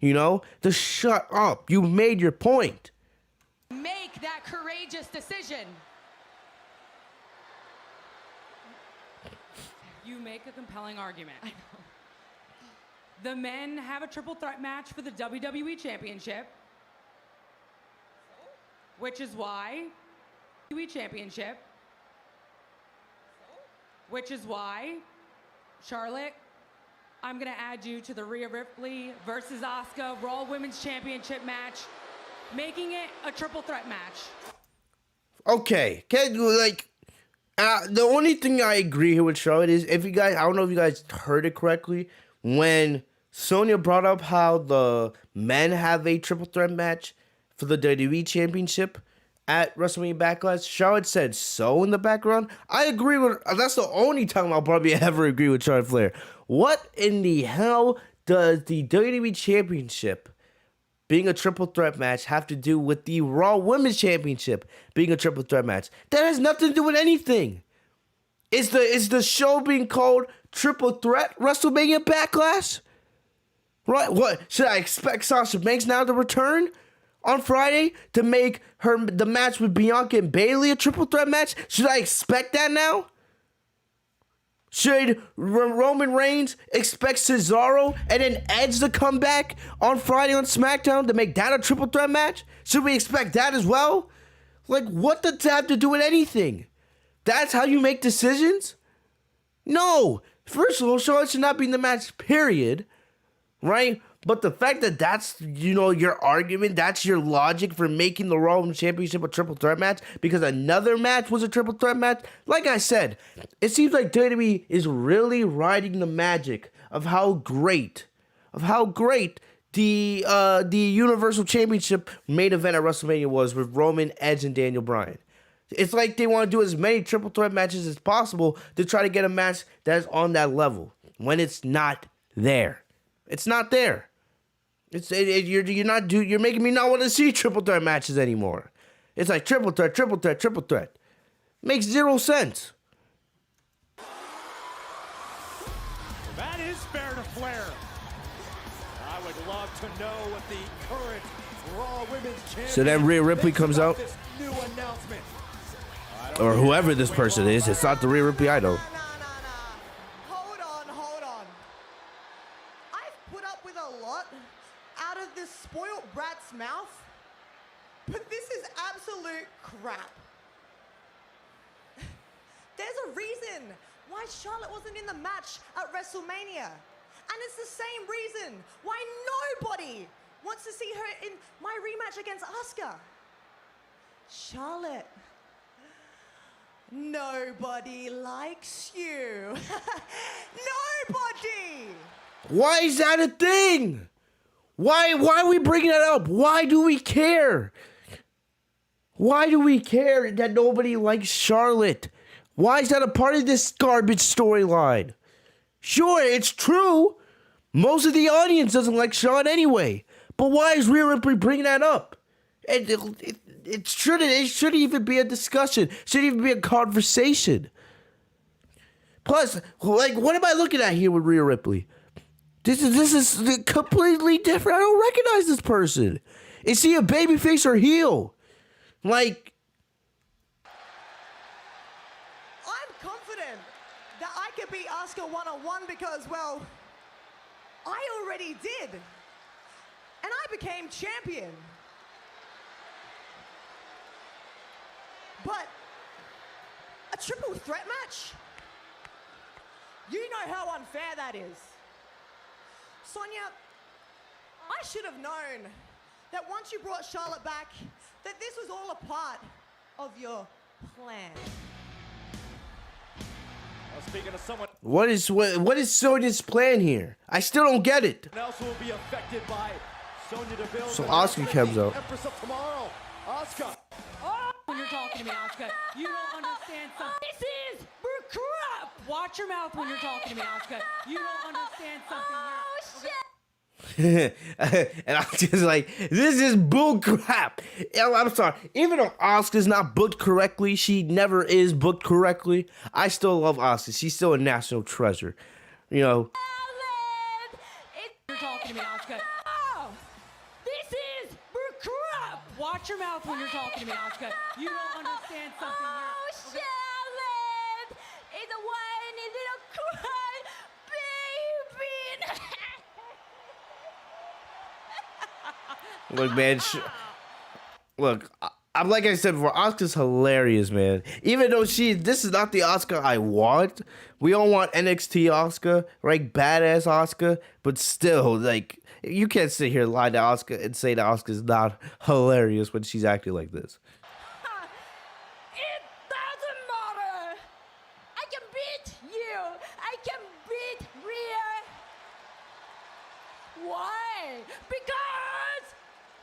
Just shut up. You made your point. Make that courageous decision. You make a compelling argument. I know. The men have a triple threat match for the WWE Championship, which is why Charlotte, I'm gonna add you to the Rhea Ripley versus Asuka Raw Women's Championship match, making it a triple threat match. Okay, the only thing I agree here with Charlotte is I don't know if you guys heard it correctly, when Sonya brought up how the men have a triple threat match for the WWE Championship at WrestleMania Backlash, Charlotte said so in the background. I agree with her. That's the only time I'll probably ever agree with Charlotte Flair. What in the hell does the WWE Championship being a triple threat match have to do with the Raw Women's Championship being a triple threat match? That has nothing to do with anything. Is the show being called Triple Threat WrestleMania Backlash? Right? What? Should I expect Sasha Banks now to return on Friday to make the match with Bianca and Bayley a triple threat match? Should I expect that now? Should Roman Reigns expect Cesaro and then Edge to come back on Friday on SmackDown to make that a triple threat match? Should we expect that as well? What does that have to do with anything? That's how you make decisions? No. First of all, Charlotte should not be in the match, period. Right? But the fact that that's, your argument, that's your logic for making the Raw Women's Championship a triple threat match because another match was a triple threat match. Like I said, it seems like WWE is really riding the magic of how great the Universal Championship main event at WrestleMania was with Roman, Edge, and Daniel Bryan. It's like they want to do as many triple threat matches as possible to try to get a match that's on that level when it's not there. It's not there. You're making me not want to see triple threat matches anymore. It's like triple threat. Makes zero sense. That is fair to Flair. I would love to know what the current Raw Women's Champion. So then Rhea Ripley comes out, this new announcement. or whoever this person is. It's not the Rhea Ripley I know. Hold on. I've put up with a lot out of this spoiled brat's mouth, but this is absolute crap. There's a reason why Charlotte wasn't in the match at WrestleMania. And it's the same reason why nobody wants to see her in my rematch against Asuka. Charlotte, nobody likes you. Nobody! Why is that a thing? Why are we bringing that up? Why do we care? Why do we care that nobody likes Charlotte? Why is that a part of this garbage storyline? Sure, it's true. Most of the audience doesn't like Charlotte anyway. But why is Rhea Ripley bringing that up? It shouldn't even be a discussion. It shouldn't even be a conversation. Plus, like, what am I looking at here with Rhea Ripley? This is completely different. I don't recognize this person. Is he a babyface or heel? Like, I'm confident that I could beat Asuka one-on-one because, well, I already did. And I became champion. But a triple threat match? You know how unfair that is. Sonya, I should have known that once you brought Charlotte back, that this was all a part of your plan. Speaking of someone what is Sonya's plan here? I still don't get it. else who will be affected by Sonya Deville. So Asuka comes out. Empress of Tomorrow. Asuka. When you're talking to me, Asuka, you don't understand something. This is crap. Watch your mouth when you're talking to me, Asuka. You don't understand something. Oh, shit. And I'm just like, this is bull crap. I'm sorry. Even though Asuka's not booked correctly, she never is booked correctly. I still love Asuka. She's still a national treasure. You know. You're talking to me, Asuka. Oh, this is crap. Watch your mouth when you're talking to me, Asuka. You don't understand something. Oh, Charlotte! It's a whiny little cry, baby! Look, man. Look, I'm like I said before, Asuka's hilarious, man. Even though this is not the Asuka I want. We all want NXT Asuka, right? Badass Asuka. But still, like, you can't sit here and lie to Asuka and say that Asuka's not hilarious when she's acting like this. It doesn't matter! I can beat you! I can beat Rhea! Why? Because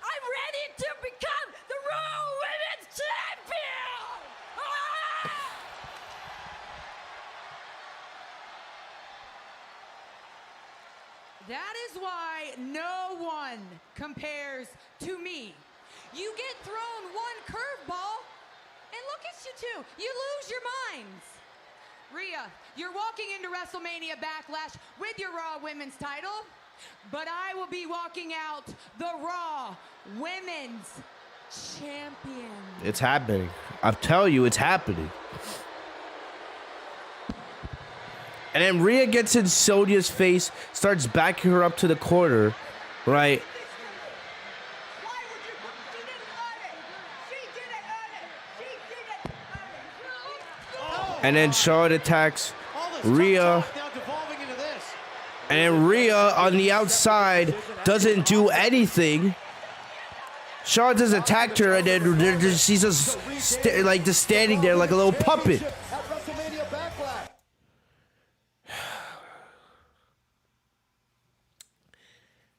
I'm ready to become the Raw Women's Champion! Ah! That is why no one compares to me. You get thrown one curveball, and look at you two. You lose your minds. Rhea, you're walking into WrestleMania Backlash with your Raw Women's title, but I will be walking out the Raw Women's Champion. It's happening. I'm telling you, it's happening. And then Rhea gets in Sonya's face, starts backing her up to the corner, right? Why would you? She didn't earn it. She didn't earn it. She didn't earn it. And then Charlotte attacks Rhea. Now devolving into this. And then Rhea on the outside doesn't do anything. Charlotte just attacked her, and then she's just just standing there like a little puppet. At WrestleMania Backlash.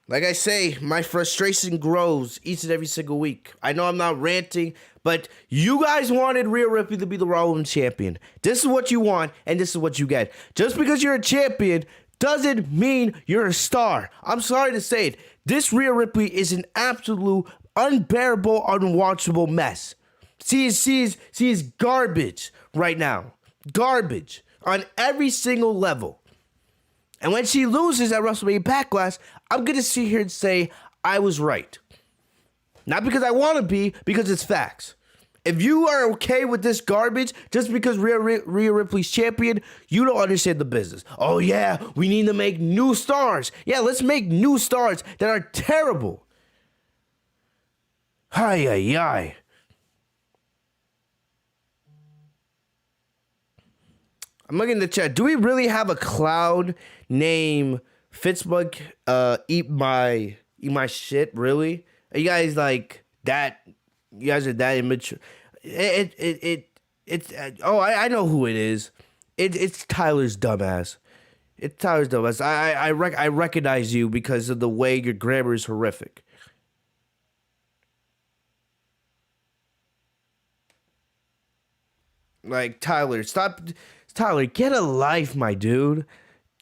Like I say, my frustration grows each and every single week. I know I'm not ranting, but you guys wanted Rhea Ripley to be the Raw Women's Champion. This is what you want, and this is what you get. Just because you're a champion doesn't mean you're a star. I'm sorry to say it. This Rhea Ripley is an absolute, unbearable, unwatchable mess. She is garbage right now. Garbage on every single level. And when she loses at WrestleMania Backlash, I'm going to sit here and say I was right. Not because I want to be, because it's facts. If you are okay with this garbage, just because Rhea Ripley's champion, you don't understand the business. Oh yeah, we need to make new stars. Yeah, let's make new stars that are terrible. Ay, ay, ay. I'm looking in the chat. Do we really have a clown named Fitzbug eat my Eat my shit, really? Are you guys like that? You guys are that immature. I know who it is. It's Tyler's dumbass. It's Tyler's dumbass. I recognize you because of the way your grammar is horrific. Like, Tyler, stop. Tyler, get a life, my dude.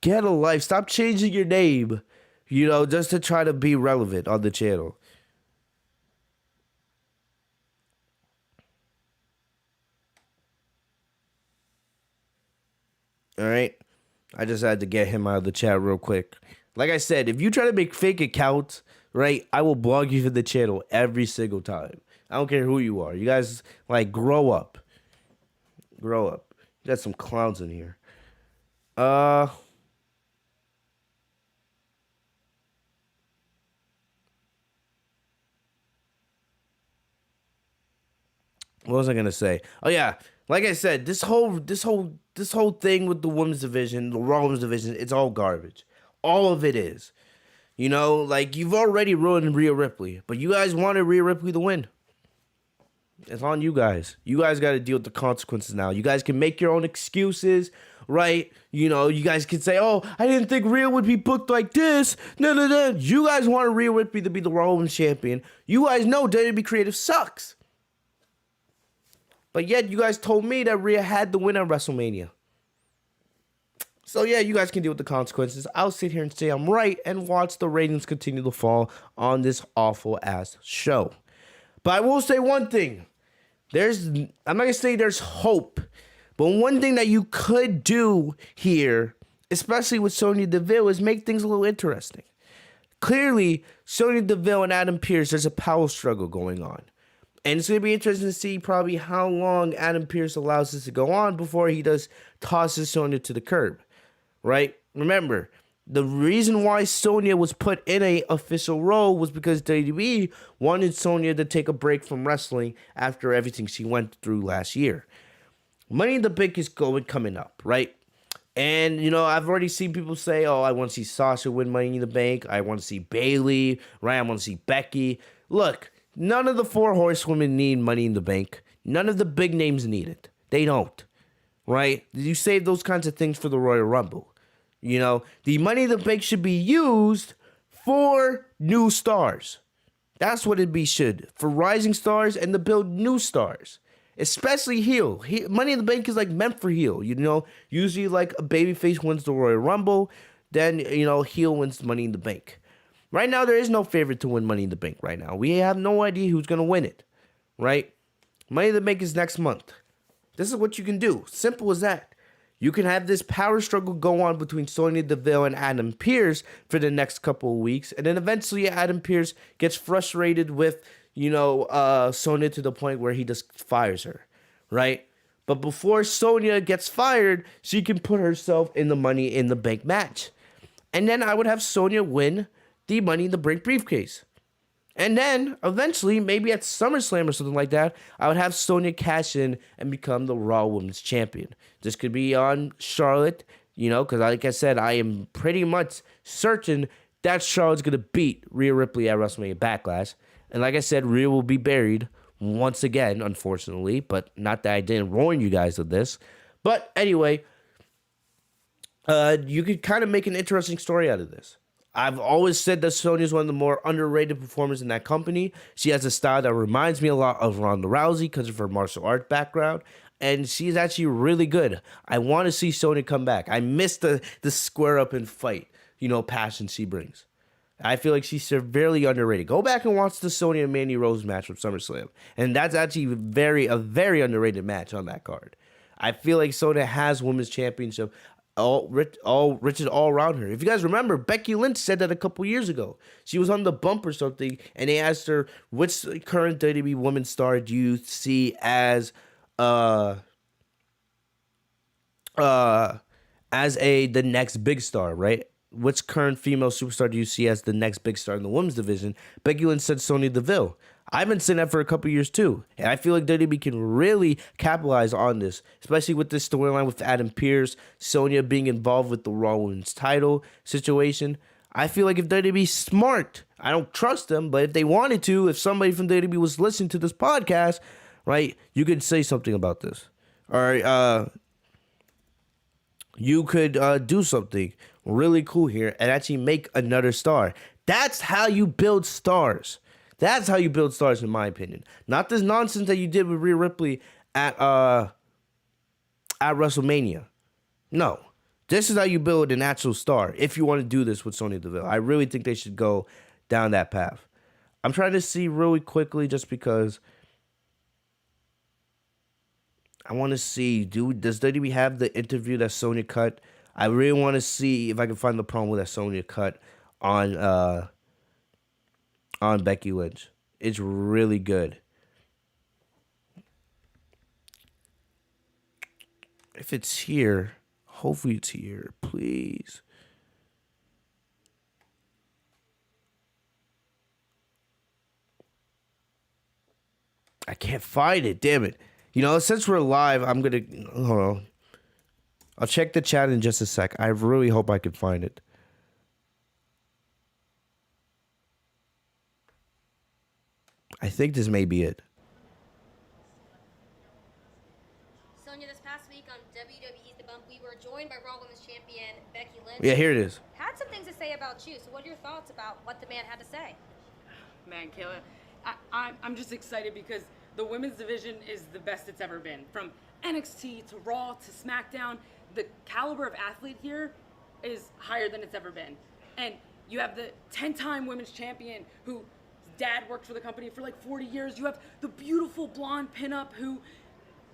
Get a life. Stop changing your name, just to try to be relevant on the channel. All right? I just had to get him out of the chat real quick. Like I said, if you try to make fake accounts, right, I will blog you from the channel every single time. I don't care who you are. You guys, grow up. Grow up. You got some clowns in here. What was I gonna say? Oh yeah, like I said, this whole thing with the women's division, the Raw women's division, it's all garbage. All of it is. You've already ruined Rhea Ripley, but you guys wanted Rhea Ripley to win. It's on you guys. You guys got to deal with the consequences now. You guys can make your own excuses, right? You guys can say, "Oh, I didn't think Rhea would be booked like this." No. You guys wanted Rhea Ripley to be the Raw Women's Champion. You guys know WWE Creative sucks. But yet, you guys told me that Rhea had the win at WrestleMania. So yeah, you guys can deal with the consequences. I'll sit here and say I'm right and watch the ratings continue to fall on this awful ass show. But I will say one thing. I'm not going to say there's hope, but one thing that you could do here, especially with Sonya Deville, is make things a little interesting. Clearly, Sonya Deville and Adam Pearce, there's a power struggle going on. And it's going to be interesting to see probably how long Adam Pearce allows this to go on before he tosses Sonya to the curb, right? Remember, the reason why Sonya was put in an official role was because WWE wanted Sonya to take a break from wrestling after everything she went through last year. Money in the Bank is coming up, right? And, I've already seen people say, "Oh, I want to see Sasha win Money in the Bank. I want to see Bayley, right? I want to see Becky." Look, none of the 4 horsewomen need Money in the Bank. None of the big names need it. They don't, right? You save those kinds of things for the Royal Rumble. The Money in the Bank should be used for new stars. That's what it should. For rising stars and to build new stars. Especially heel. Money in the Bank is meant for heel. Usually a babyface wins the Royal Rumble. Then, heel wins Money in the Bank. Right now, there is no favorite to win Money in the Bank right now. We have no idea who's going to win it. Right? Money in the Bank is next month. This is what you can do. Simple as that. You can have this power struggle go on between Sonya Deville and Adam Pearce for the next couple of weeks. And then eventually Adam Pearce gets frustrated with, Sonya to the point where he just fires her. Right? But before Sonya gets fired, she can put herself in the Money in the Bank match. And then I would have Sonya win the Money in the Bank briefcase. And then, eventually, maybe at SummerSlam or something like that, I would have Sonya cash in and become the Raw Women's Champion. This could be on Charlotte, because like I said, I am pretty much certain that Charlotte's going to beat Rhea Ripley at WrestleMania Backlash. And like I said, Rhea will be buried once again, unfortunately, but not that I didn't warn you guys of this. But anyway, you could kind of make an interesting story out of this. I've always said that Sonya is one of the more underrated performers in that company. She has a style that reminds me a lot of Ronda Rousey because of her martial arts background. And she's actually really good. I want to see Sonya come back. I miss the square up and fight, passion she brings. I feel like she's severely underrated. Go back and watch the Sonya and Mandy Rose match from SummerSlam. And that's actually a very underrated match on that card. I feel like Sonya has women's championship all around her. If you guys remember, Becky Lynch said that a couple years ago. She was on the bump or something, and they asked her, which current WWE women's star do you see as the next big star, right? Which current female superstar do you see as the next big star in the women's division? Becky Lynch said Sonya Deville. I've been saying that for a couple years too. And I feel like WWE can really capitalize on this, especially with this storyline with Adam Pearce, Sonya being involved with the Raw Women's title situation. I feel like if WWE's smart, I don't trust them, but if they wanted to, if somebody from WWE was listening to this podcast, right, you could say something about this. Or you could do something really cool here and actually make another star. That's how you build stars. That's how you build stars, in my opinion. Not this nonsense that you did with Rhea Ripley at WrestleMania. No. This is how you build an actual star if you want to do this with Sonya Deville. I really think they should go down that path. I'm trying to see really quickly just because I want to see, does WWE have the interview that Sonya cut? I really want to see if I can find the promo that Sonya cut on Becky Lynch. It's really good. If it's here, hopefully it's here, please. I can't find it, damn it. You know, since we're live, I'm gonna, hold on. I'll check the chat in just a sec. I really hope I can find it. I think this may be it. Sonya, this past week on WWE's The Bump, we were joined by Raw Women's Champion Becky Lynch. Yeah, here it is. Had some things to say about you. So what are your thoughts about what the man had to say? Man, Kayla, I'm just excited because the women's division is the best it's ever been. From NXT to Raw to SmackDown, the caliber of athlete here is higher than it's ever been. And you have the 10-time women's champion whose dad worked for the company for like 40 years. You have the beautiful blonde pinup who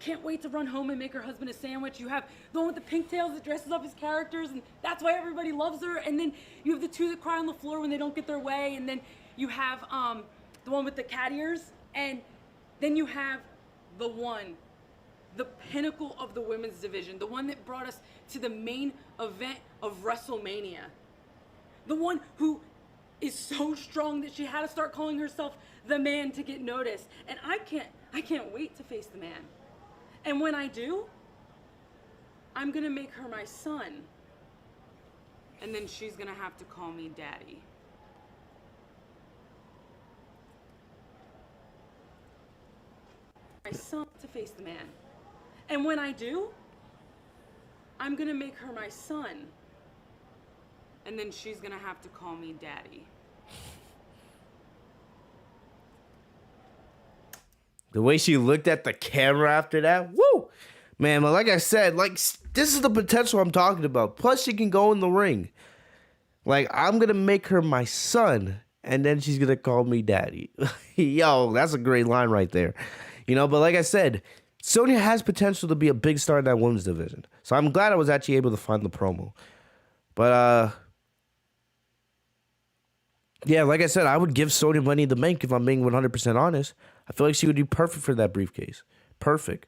can't wait to run home and make her husband a sandwich. You have the one with the pigtails that dresses up as characters, and that's why everybody loves her. And then you have the two that cry on the floor when they don't get their way. And then you have the one with the cat ears. And then you have the pinnacle of the women's division, the one that brought us to the main event of WrestleMania. The one who is so strong that she had to start calling herself the man to get noticed. And I can't wait to face the man. And when I do, I'm gonna make her my son. And then she's gonna have to call me daddy. My son to face the man. And when I do, I'm gonna make her my son. And then she's gonna have to call me daddy. The way she looked at the camera after that, woo! Man, but like I said, like, this is the potential I'm talking about. Plus, she can go in the ring. Like, I'm gonna make her my son, and then she's gonna call me daddy. Yo, that's a great line right there. You know, but like I said, Sonya has potential to be a big star in that women's division. So I'm glad I was actually able to find the promo. But, yeah, like I said, I would give Sonya Money in the Bank if I'm being 100% honest. I feel like she would be perfect for that briefcase. Perfect.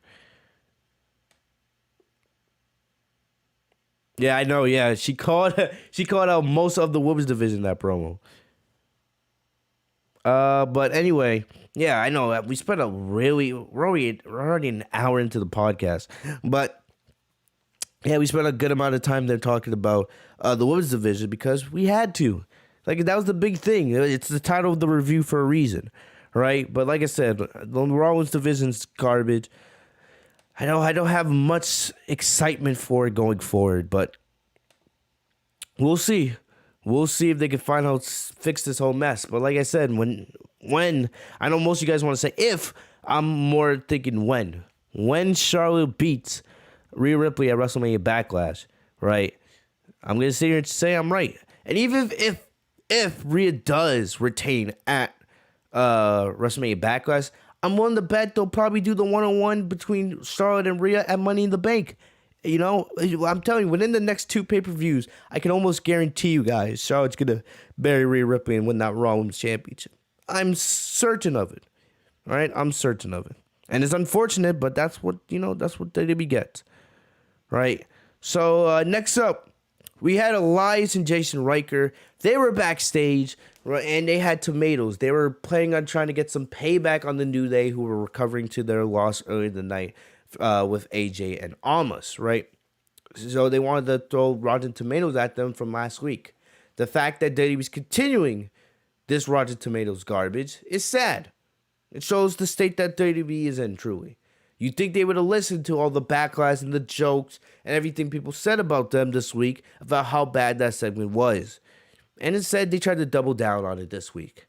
Yeah, I know. Yeah, she called out most of the women's division in that promo. But anyway, yeah, I know we spent we're already an hour into the podcast, but yeah, we spent a good amount of time there talking about the women's division because we had to. Like, that was the big thing. It's the title of the review for a reason, right? But like I said, the Raw Women's division's garbage. I know I don't have much excitement for it going forward, but we'll see. We'll see if they can fix this whole mess. But like I said, when I know most of you guys want to say if, I'm more thinking when. When Charlotte beats Rhea Ripley at WrestleMania Backlash, right? I'm gonna sit here and say I'm right. And even if Rhea does retain at WrestleMania Backlash, I'm willing to bet they'll probably do the one-on-one between Charlotte and Rhea at Money in the Bank. You know, I'm telling you, within the next 2 pay-per-views, I can almost guarantee you guys Charlotte's going to bury Rhea Ripley and win that Raw Women's Championship. I'm certain of it. All right? I'm certain of it. And it's unfortunate, but that's what WWE gets. Right? So, next up, we had Elias and Jason Riker. They were backstage, right, and they had tomatoes. They were planning on trying to get some payback on the New Day, who were recovering to their loss earlier in the night with AJ and Almas, right? So they wanted to throw rotten tomatoes at them from last week. The fact that WWE's continuing this Rotten Tomatoes garbage is sad. It shows the state that WWE is in, truly. You'd think they would have listened to all the backlash and the jokes and everything people said about them this week about how bad that segment was. And instead, they tried to double down on it this week.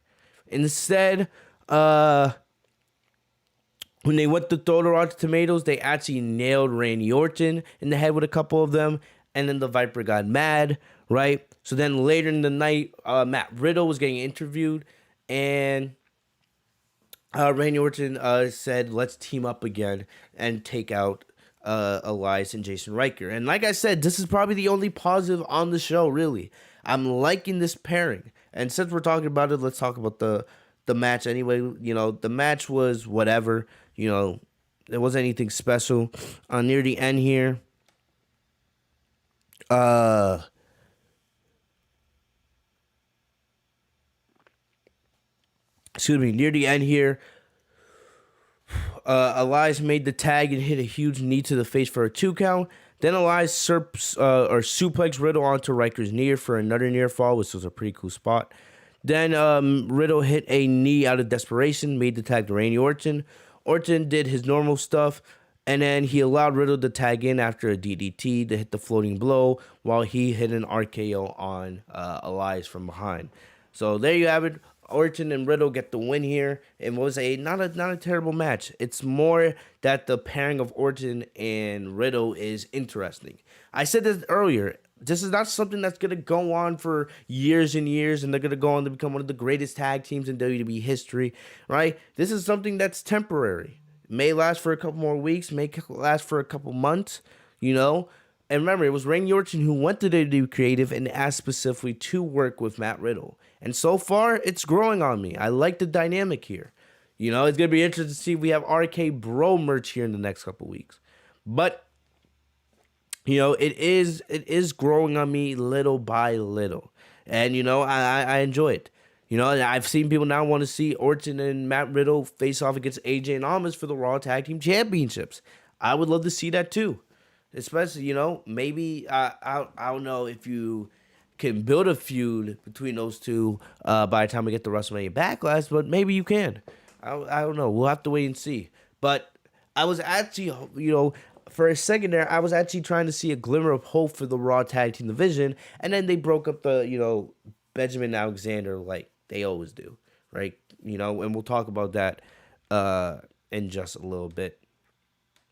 Instead, when they went to throw the Rotten Tomatoes, they actually nailed Randy Orton in the head with a couple of them. And then the Viper got mad, right? So then later in the night, Matt Riddle was getting interviewed. And Randy Orton said, let's team up again and take out Elias and Jason Riker. And like I said, this is probably the only positive on the show, really. I'm liking this pairing. And since we're talking about it, let's talk about the match anyway. You know, the match was whatever. You know, there wasn't anything special. Near the end here, near the end here, Elias made the tag and hit a huge knee to the face for a 2 count. Then Elias suplex Riddle onto Riker's knee for another near fall, which was a pretty cool spot. Then Riddle hit a knee out of desperation, made the tag to Randy Orton. Orton did his normal stuff, and then he allowed Riddle to tag in after a DDT to hit the floating blow while he hit an RKO on Elias from behind. So there you have it. Orton and Riddle get the win here. It was not a terrible match. It's more that the pairing of Orton and Riddle is interesting. I said this earlier. This is not something that's going to go on for years and years, and they're going to go on to become one of the greatest tag teams in WWE history, right? This is something that's temporary. It may last for a couple more weeks, may last for a couple months, you know? And remember, it was Randy Orton who went to WWE Creative and asked specifically to work with Matt Riddle. And so far, it's growing on me. I like the dynamic here. You know, it's going to be interesting to see if we have RK Bro merch here in the next couple weeks. But, you know, it is growing on me little by little. And, you know, I enjoy it. You know, I've seen people now want to see Orton and Matt Riddle face off against AJ and Almas for the Raw Tag Team Championships. I would love to see that too. Especially, you know, maybe, I don't know if you can build a feud between those two by the time we get to WrestleMania Backlash, but maybe you can. I don't know. We'll have to wait and see. But I was actually, you know, for a second there, I was actually trying to see a glimmer of hope for the Raw Tag Team division, and then they broke up the, you know, Benjamin Alexander like they always do, right? You know, and we'll talk about that in just a little bit.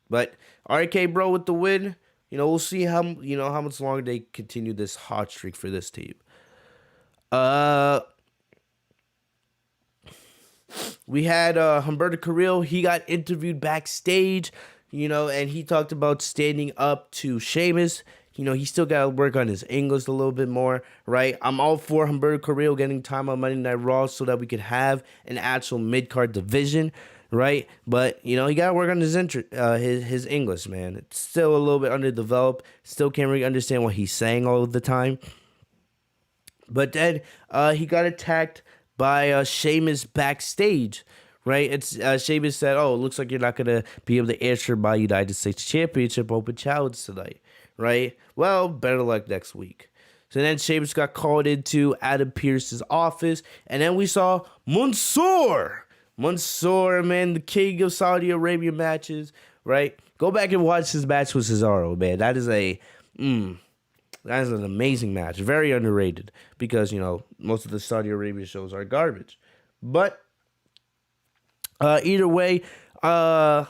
But RK Bro with the win. You know, we'll see how much longer they continue this hot streak for this team. We had Humberto Carrillo. He got interviewed backstage, you know, and he talked about standing up to Sheamus. You know, he still got to work on his English a little bit more, right? I'm all for Humberto Carrillo getting time on Monday Night Raw so that we could have an actual mid-card division, right? But, you know, he got to work on his English, man. It's still a little bit underdeveloped. Still can't really understand what he's saying all of the time. But then he got attacked by Sheamus backstage, right? It's Sheamus said, oh, it looks like you're not going to be able to answer my United States Championship Open Challenge tonight, right? Well, better luck next week. So then Sheamus got called into Adam Pearce's office, and then we saw Monsoor. Monsoor, man, the king of Saudi Arabia matches, right? Go back and watch his match with Cesaro, man. That is an amazing match. Very underrated because, you know, most of the Saudi Arabia shows are garbage. But either way, Adam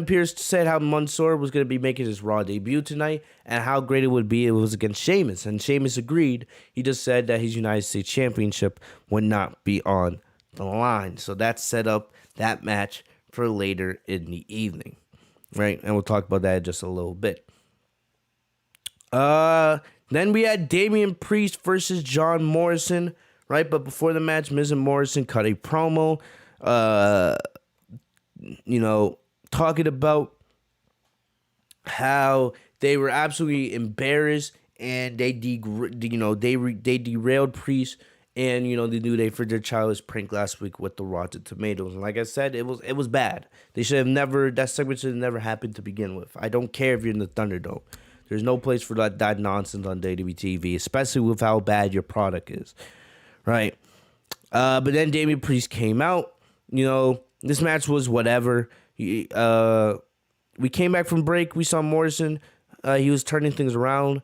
Pearce said how Monsoor was going to be making his Raw debut tonight and how great it would be if it was against Sheamus. And Sheamus agreed. He just said that his United States Championship would not be on the line. So that set up that match for later in the evening, right? And we'll talk about that in just a little bit. Then we had Damien Priest versus John Morrison, right? But before the match, Miz and Morrison cut a promo, you know, talking about how they were absolutely embarrassed and they derailed Priest. And, you know, they knew they for their childish prank last week with the Rotten Tomatoes. And like I said, it was bad. They should have never, that segment should have never happened to begin with. I don't care if you're in the Thunderdome. There's no place for that nonsense on WWE TV, especially with how bad your product is, right? But then Damien Priest came out. You know, this match was whatever. We came back from break. We saw Morrison. He was turning things around.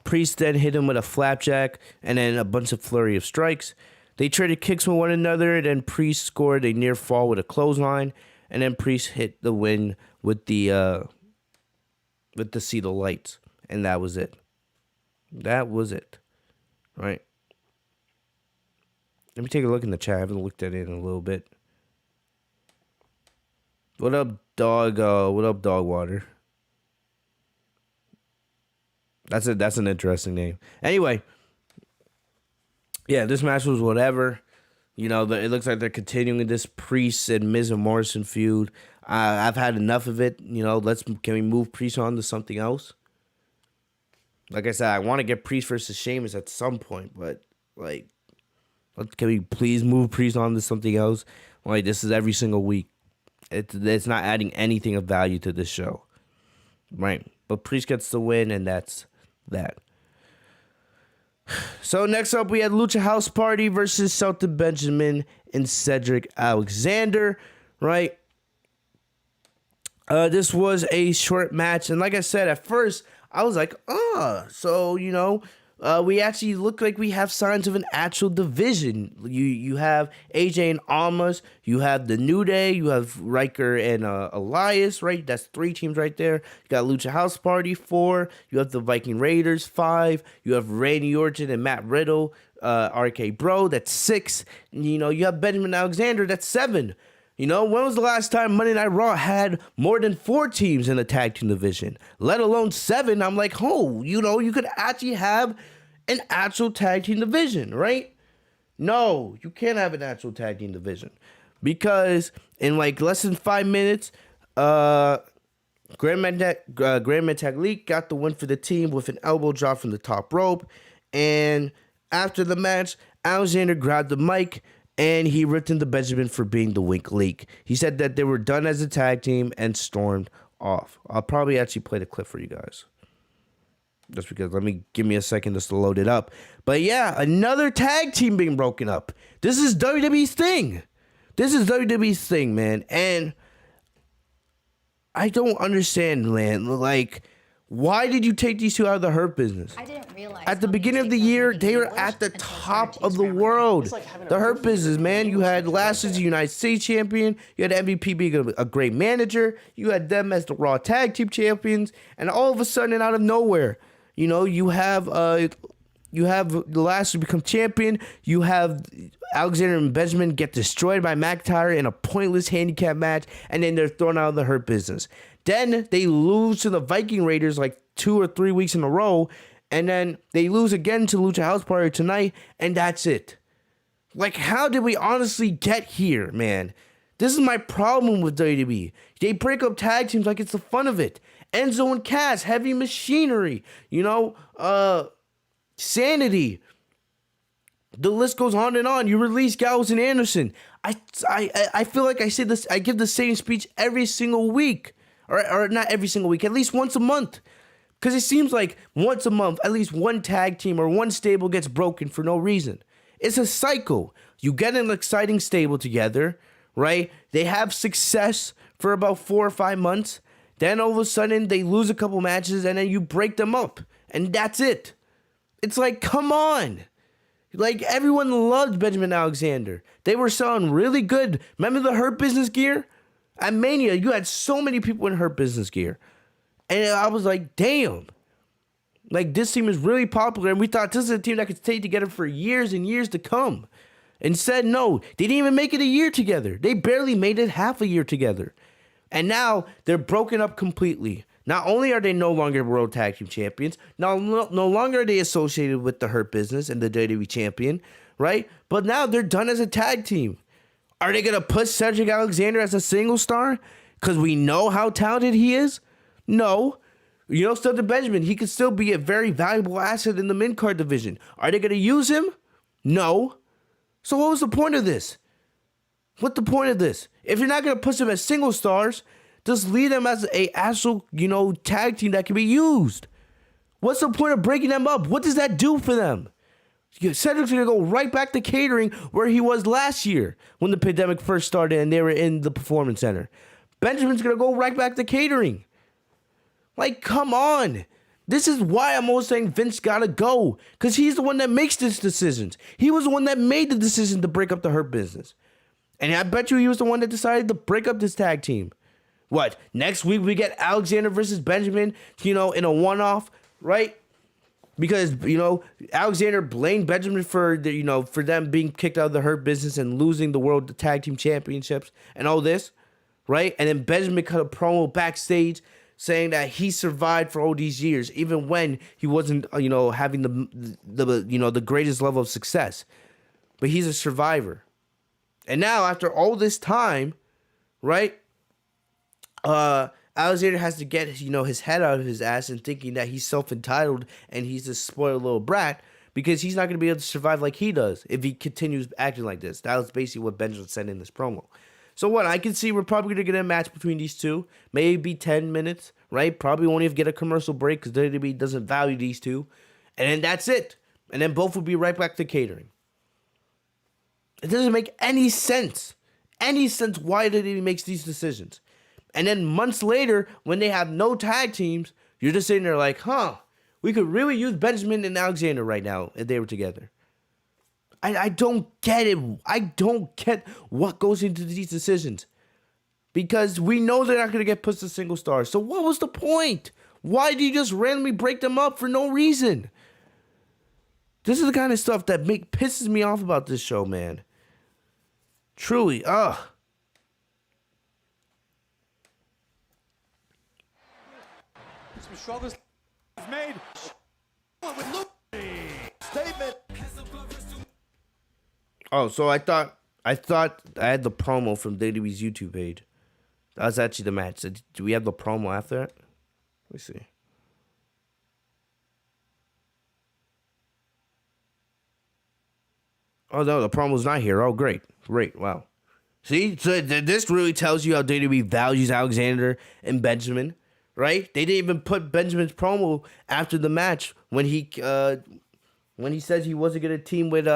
Priest then hit him with a flapjack and then a bunch of flurry of strikes. They traded kicks with one another. Then Priest scored a near fall with a clothesline. And then Priest hit the win with the Seat of Lights. And that was it. That was it. Right? Let me take a look in the chat. I haven't looked at it in a little bit. What up, dog? What up, dog water? That's an interesting name. Anyway, yeah, this match was whatever. You know, it looks like they're continuing this Priest and Miz and Morrison feud. I've had enough of it. You know, can we move Priest on to something else? Like I said, I want to get Priest versus Sheamus at some point, but like, can we please move Priest on to something else? Like, this is every single week. It's not adding anything of value to this show, right? But Priest gets the win, and that's that. So next up, we had Lucha House Party versus Shelton Benjamin and Cedric Alexander, right? This was a short match, and like I said, at first, I was like, so, you know, we actually look like we have signs of an actual division. You have AJ and Almas, you have the New Day, you have Riker and Elias, right? That's 3 teams right there. You got Lucha House Party 4, you have the Viking Raiders 5, you have Randy Orton and Matt Riddle, RK Bro, that's 6. You know, you have Benjamin Alexander, that's 7. You know, when was the last time Monday Night Raw had more than 4 teams in the tag team division, let alone 7? I'm like, you know, you could actually have an actual tag team division, right? No, you can't have an actual tag team division because in like less than 5 minutes, Grand Metalik got the win for the team with an elbow drop from the top rope. And after the match, Alexander grabbed the mic and he ripped into Benjamin for being the weak link. He said that they were done as a tag team and stormed off. I'll probably actually play the clip for you guys. Just because, give me a second just to load it up. But yeah, another tag team being broken up. This is WWE's thing. This is WWE's thing, man. And I don't understand, man. Like, why did you take these two out of the Hurt Business? I didn't realize. At the beginning of the year, they were at the top of the world. The Hurt Business, man. You had Lashley, the United States champion. You had MVP being a great manager. You had them as the Raw Tag Team champions. And all of a sudden, out of nowhere, you know, you have Lashley become champion. You have Alexander and Benjamin get destroyed by McIntyre in a pointless handicap match, and then they're thrown out of the Hurt Business. Then they lose to the Viking Raiders like 2 or 3 weeks in a row, and then they lose again to Lucha House Party tonight, and that's it. Like, how did we honestly get here, man? This is my problem with WWE. They break up tag teams like it's the fun of it. Enzo and Cass, Heavy Machinery, you know, Sanity. The list goes on and on. You release Gallows and Anderson. I feel like I say this. I give the same speech every single week, or not every single week, at least once a month, because it seems like once a month, at least one tag team or one stable gets broken for no reason. It's a cycle. You get an exciting stable together, right? They have success for about 4 or 5 months. Then all of a sudden they lose a couple matches and then you break them up. And that's it. It's like, come on. Like, everyone loved Benjamin Alexander. They were selling really good. Remember the Hurt Business gear? At Mania, you had so many people in Hurt Business gear. And I was like, damn. Like, this team is really popular. And we thought this is a team that could stay together for years and years to come. Instead, no. They didn't even make it a year together. They barely made it half a year together. And now they're broken up completely. Not only are they no longer World Tag Team Champions, no longer are they associated with the Hurt Business and the WWE Champion, right? But now they're done as a tag team. Are they going to put Cedric Alexander as a single star? Because we know how talented he is? No. You know, still to Benjamin, he could still be a very valuable asset in the mid-card division. Are they going to use him? No. So what was the point of this? What's the point of this? If you're not going to push them as single stars, Just leave them as a actual, tag team that can be used. What's the point of breaking them up? What does that do for them? Cedric's going to go right back to catering where he was last year when the pandemic first started and they were in the Performance Center. Benjamin's going to go right back to catering. Like, come on. This is why I'm always saying Vince got to go. Because he's the one that makes these decisions. He was the one that made the decision to break up the Hurt Business. And I bet you he was the one that decided to break up this tag team. What? Next week we get Alexander versus Benjamin, in a one-off, right? Because, Alexander blamed Benjamin for for them being kicked out of the Hurt Business and losing the World Tag Team Championships and all this, right? And then Benjamin cut a promo backstage saying that he survived for all these years, even when he wasn't, having the greatest level of success. But he's a survivor. And now, after all this time, right? Alexander has to get, his head out of his ass and thinking that he's self-entitled and he's a spoiled little brat because he's not going to be able to survive like he does if he continues acting like this. That was basically what Benjamin said in this promo. So what? I can see we're probably going to get a match between these two. Maybe 10 minutes, right? Probably won't even get a commercial break because WWE doesn't value these two. And then that's it. And then both will be right back to catering. It doesn't make any sense. Any sense why WWE makes these decisions. And then months later, when they have no tag teams, you're just sitting there like, we could really use Benjamin and Alexander right now if they were together. I don't get it. I don't get what goes into these decisions. Because we know they're not going to get pushed to single stars. So what was the point? Why do you just randomly break them up for no reason? This is the kind of stuff that pisses me off about this show, man. Truly, Some struggles made. Statement. Oh, so I thought I had the promo from WWE's YouTube page. That was actually the match. So do we have the promo after that? Let me see. Oh, no, the promo's not here. Oh, great. Great. Wow. See, so this really tells you how WWE values Alexander and Benjamin, right? They didn't even put Benjamin's promo after the match when he says he wasn't going to team with,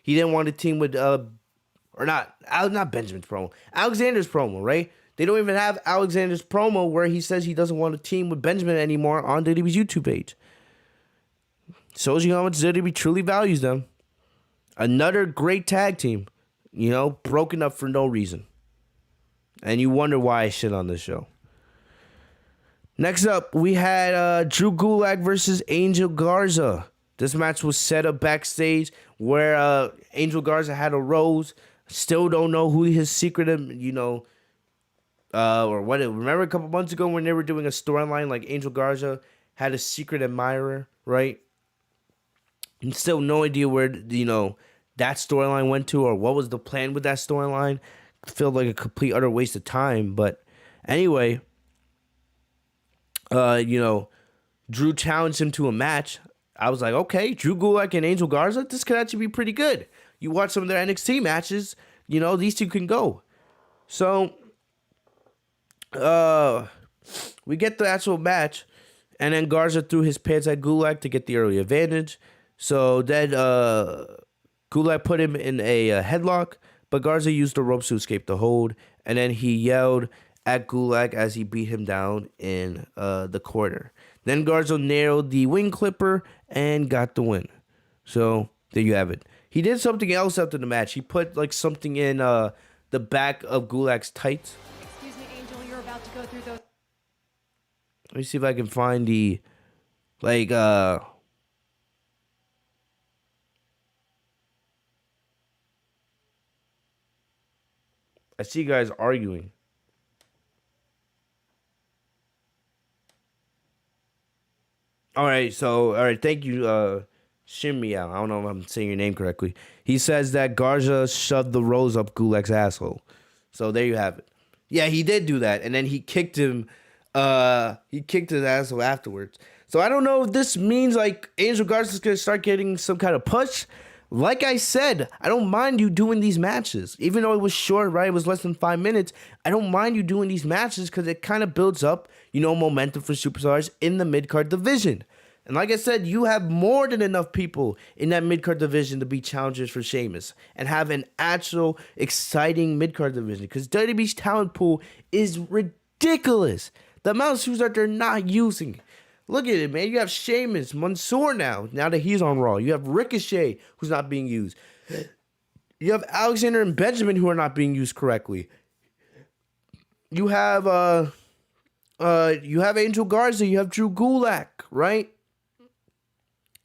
he didn't want to team with, not Benjamin's promo, Alexander's promo, right? They don't even have Alexander's promo where he says he doesn't want to team with Benjamin anymore on WWE's YouTube page. Shows you how much WWE truly values them. Another great tag team, broken up for no reason. And you wonder why I shit on this show. Next up, we had Drew Gulag versus Angel Garza. This match was set up backstage where Angel Garza had a rose. Still don't know who his secret, or what. Remember a couple months ago when they were doing a storyline like Angel Garza had a secret admirer, right? And still no idea where, that storyline went to or what was the plan with that storyline. Felt like a complete utter waste of time. But anyway, Drew challenged him to a match. I was like, okay, Drew Gulak and Angel Garza, this could actually be pretty good. You watch some of their NXT matches, these two can go. So, we get the actual match, and then Garza threw his pants at Gulak to get the early advantage. So then Gulak put him in a headlock, but Garza used the ropes to escape the hold, and then he yelled at Gulak as he beat him down in the corner. Then Garza nailed the wing clipper and got the win. So there you have it. He did something else after the match. He put something in the back of Gulak's tights. Excuse me, Angel, you're about to go through those. Let me see if I can find the I see you guys arguing. All right, thank you, Shimmy. I don't know if I'm saying your name correctly. He says that Garza shoved the rose up Gulak's asshole. So there you have it. Yeah, he did do that, and then he kicked him. He kicked his asshole afterwards. So I don't know if this means Angel Garza's gonna start getting some kind of push. like I said, I don't mind you doing these matches. Even though it was short, right? It was less than 5 minutes. I don't mind you doing these matches because it kind of builds up, momentum for superstars in the mid-card division. And like I said, you have more than enough people in that mid-card division to be challengers for Sheamus and have an actual exciting mid-card division because WWE's talent pool is ridiculous. The amount of superstars that they're not using. Look at it, man. You have Sheamus, Monsoor now that he's on Raw. You have Ricochet, who's not being used. You have Alexander and Benjamin, who are not being used correctly. You have Angel Garza. You have Drew Gulag, right?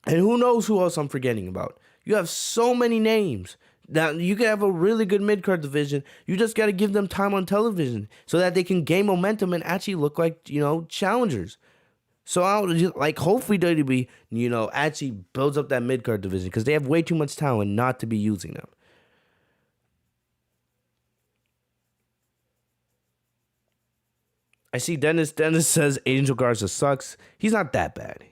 And who knows who else I'm forgetting about. You have so many names. Now, you can have a really good mid-card division. You just got to give them time on television so that they can gain momentum and actually look like, challengers. So, hopefully WWE, actually builds up that mid-card division because they have way too much talent not to be using them. I see Dennis says Angel Garza sucks. He's not that bad.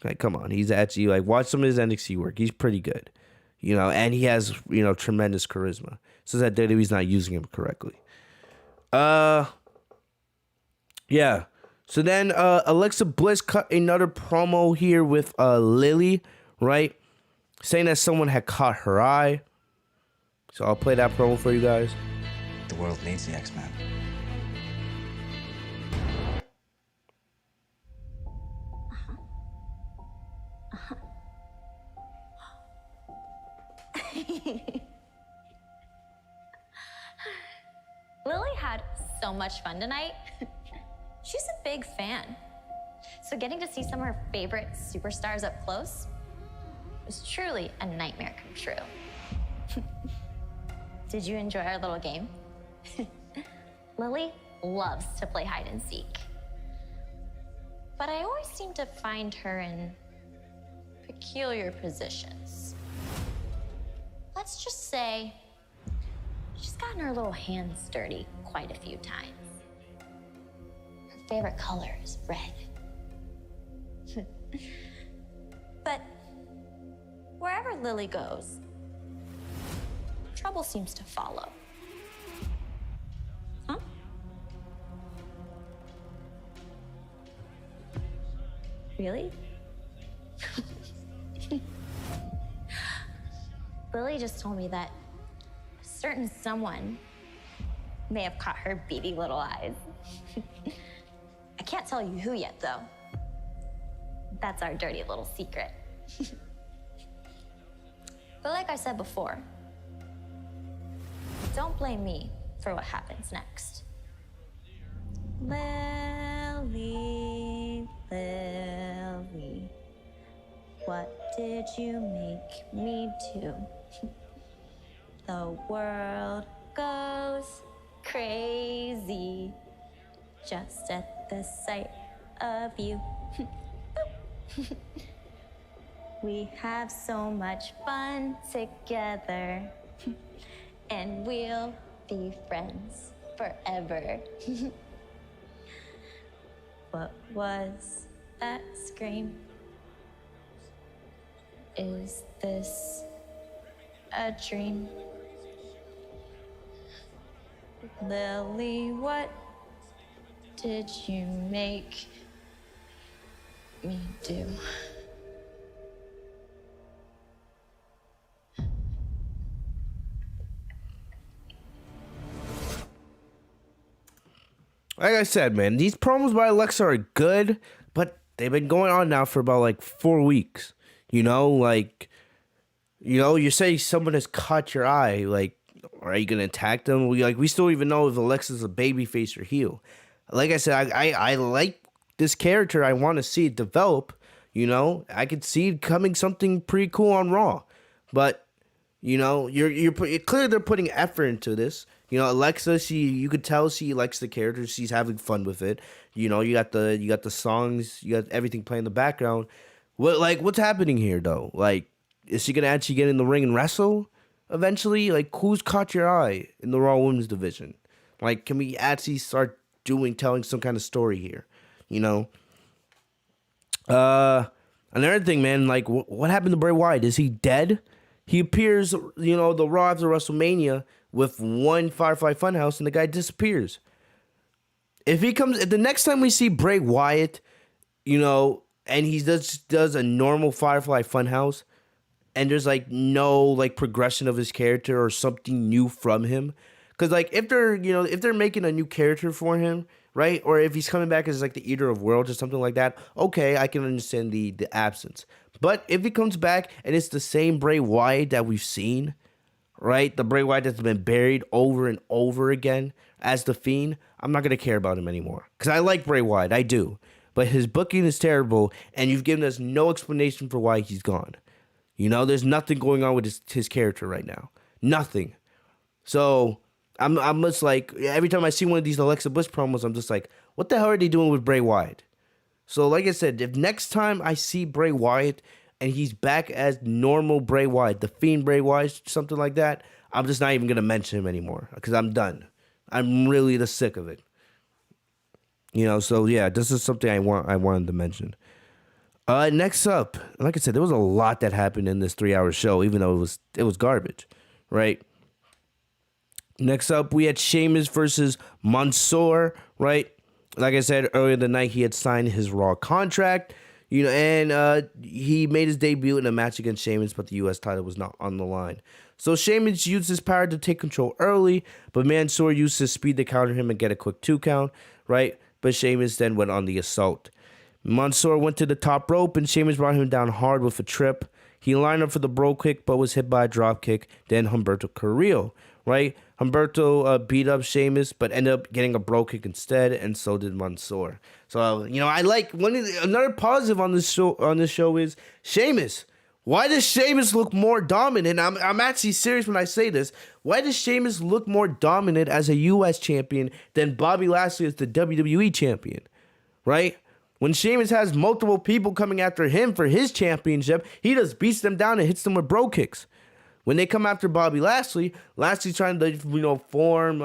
Like, come on. He's actually, watch some of his NXT work. He's pretty good. And he has, tremendous charisma. So that WWE's not using him correctly. Yeah. So then Alexa Bliss cut another promo here with Lily, right? Saying that someone had caught her eye. So I'll play that promo for you guys. The world needs the X-Men. Lily had so much fun tonight. She's a big fan. So getting to see some of her favorite superstars up close was truly a nightmare come true. Did you enjoy our little game? Lily loves to play hide and seek. But I always seem to find her in peculiar positions. Let's just say she's gotten her little hands dirty quite a few times. Her favorite color is red. But wherever Lily goes, trouble seems to follow. Huh? Really? Lily just told me that a certain someone may have caught her beady little eyes. I can't tell you who yet, though. That's our dirty little secret. But like I said before, don't blame me for what happens next. Lily, Lily, what did you make me do? The world goes crazy just at the sight of you. We have so much fun together, and we'll be friends forever. What was that scream? Is this a dream? Lily, what did you make me do? Like I said, man, these promos by Alexa are good, but they've been going on now for about 4 weeks. You say someone has caught your eye, are you gonna attack them? We still even know if Alexa's a babyface or heel. Like I said, I like this character. I want to see it develop. I could see it coming something pretty cool on Raw, but you're clearly they're putting effort into this. Alexa, you could tell she likes the character. She's having fun with it. You got the songs, you got everything playing in the background. What's happening here though? Is she gonna actually get in the ring and wrestle eventually? Who's caught your eye in the Raw Women's division? Can we actually start telling some kind of story here? I Another thing, man, like, what happened to Bray Wyatt? Is he dead? He appears, the Raw after WrestleMania with one Firefly Funhouse, and the guy disappears. If the next time we see Bray Wyatt, and he does a normal Firefly Funhouse, and there's like no like progression of his character or something new from him, because like if they're making a new character for him, right, or if he's coming back as like the Eater of Worlds or something like that, okay, I can understand the absence. But if he comes back and it's the same Bray Wyatt that we've seen, right, the Bray Wyatt that's been buried over and over again as the Fiend, I'm not gonna care about him anymore, because I like Bray Wyatt, I do, but his booking is terrible, and you've given us no explanation for why he's gone. There's nothing going on with his character right now. Nothing. So I'm just like, every time I see one of these Alexa Bliss promos, I'm just like, what the hell are they doing with Bray Wyatt? So like I said, if next time I see Bray Wyatt and he's back as normal Bray Wyatt, the Fiend Bray Wyatt, something like that, I'm just not even going to mention him anymore, because I'm done. I'm really the sick of it. So yeah, this is something I wanted to mention. Next up, like I said, there was a lot that happened in this 3-hour show, even though it was garbage, right? Next up, we had Sheamus versus Monsoor, right? Like I said earlier in the night, he had signed his Raw contract, and he made his debut in a match against Sheamus, but the U.S. title was not on the line. So Sheamus used his power to take control early, but Mansoor used his speed to counter him and get a quick 2 count, right? But Sheamus then went on the assault. Mansoor went to the top rope, and Sheamus brought him down hard with a trip. He lined up for the bro kick, but was hit by a drop kick, then Humberto Carrillo, right? Humberto beat up Sheamus, but ended up getting a bro kick instead, and so did Mansoor. So, I like another positive on this show is Sheamus. Why does Sheamus look more dominant? I'm actually serious when I say this. Why does Sheamus look more dominant as a U.S. champion than Bobby Lashley as the WWE champion, right? When Sheamus has multiple people coming after him for his championship, he just beats them down and hits them with bro kicks. When they come after Bobby Lashley's trying to, form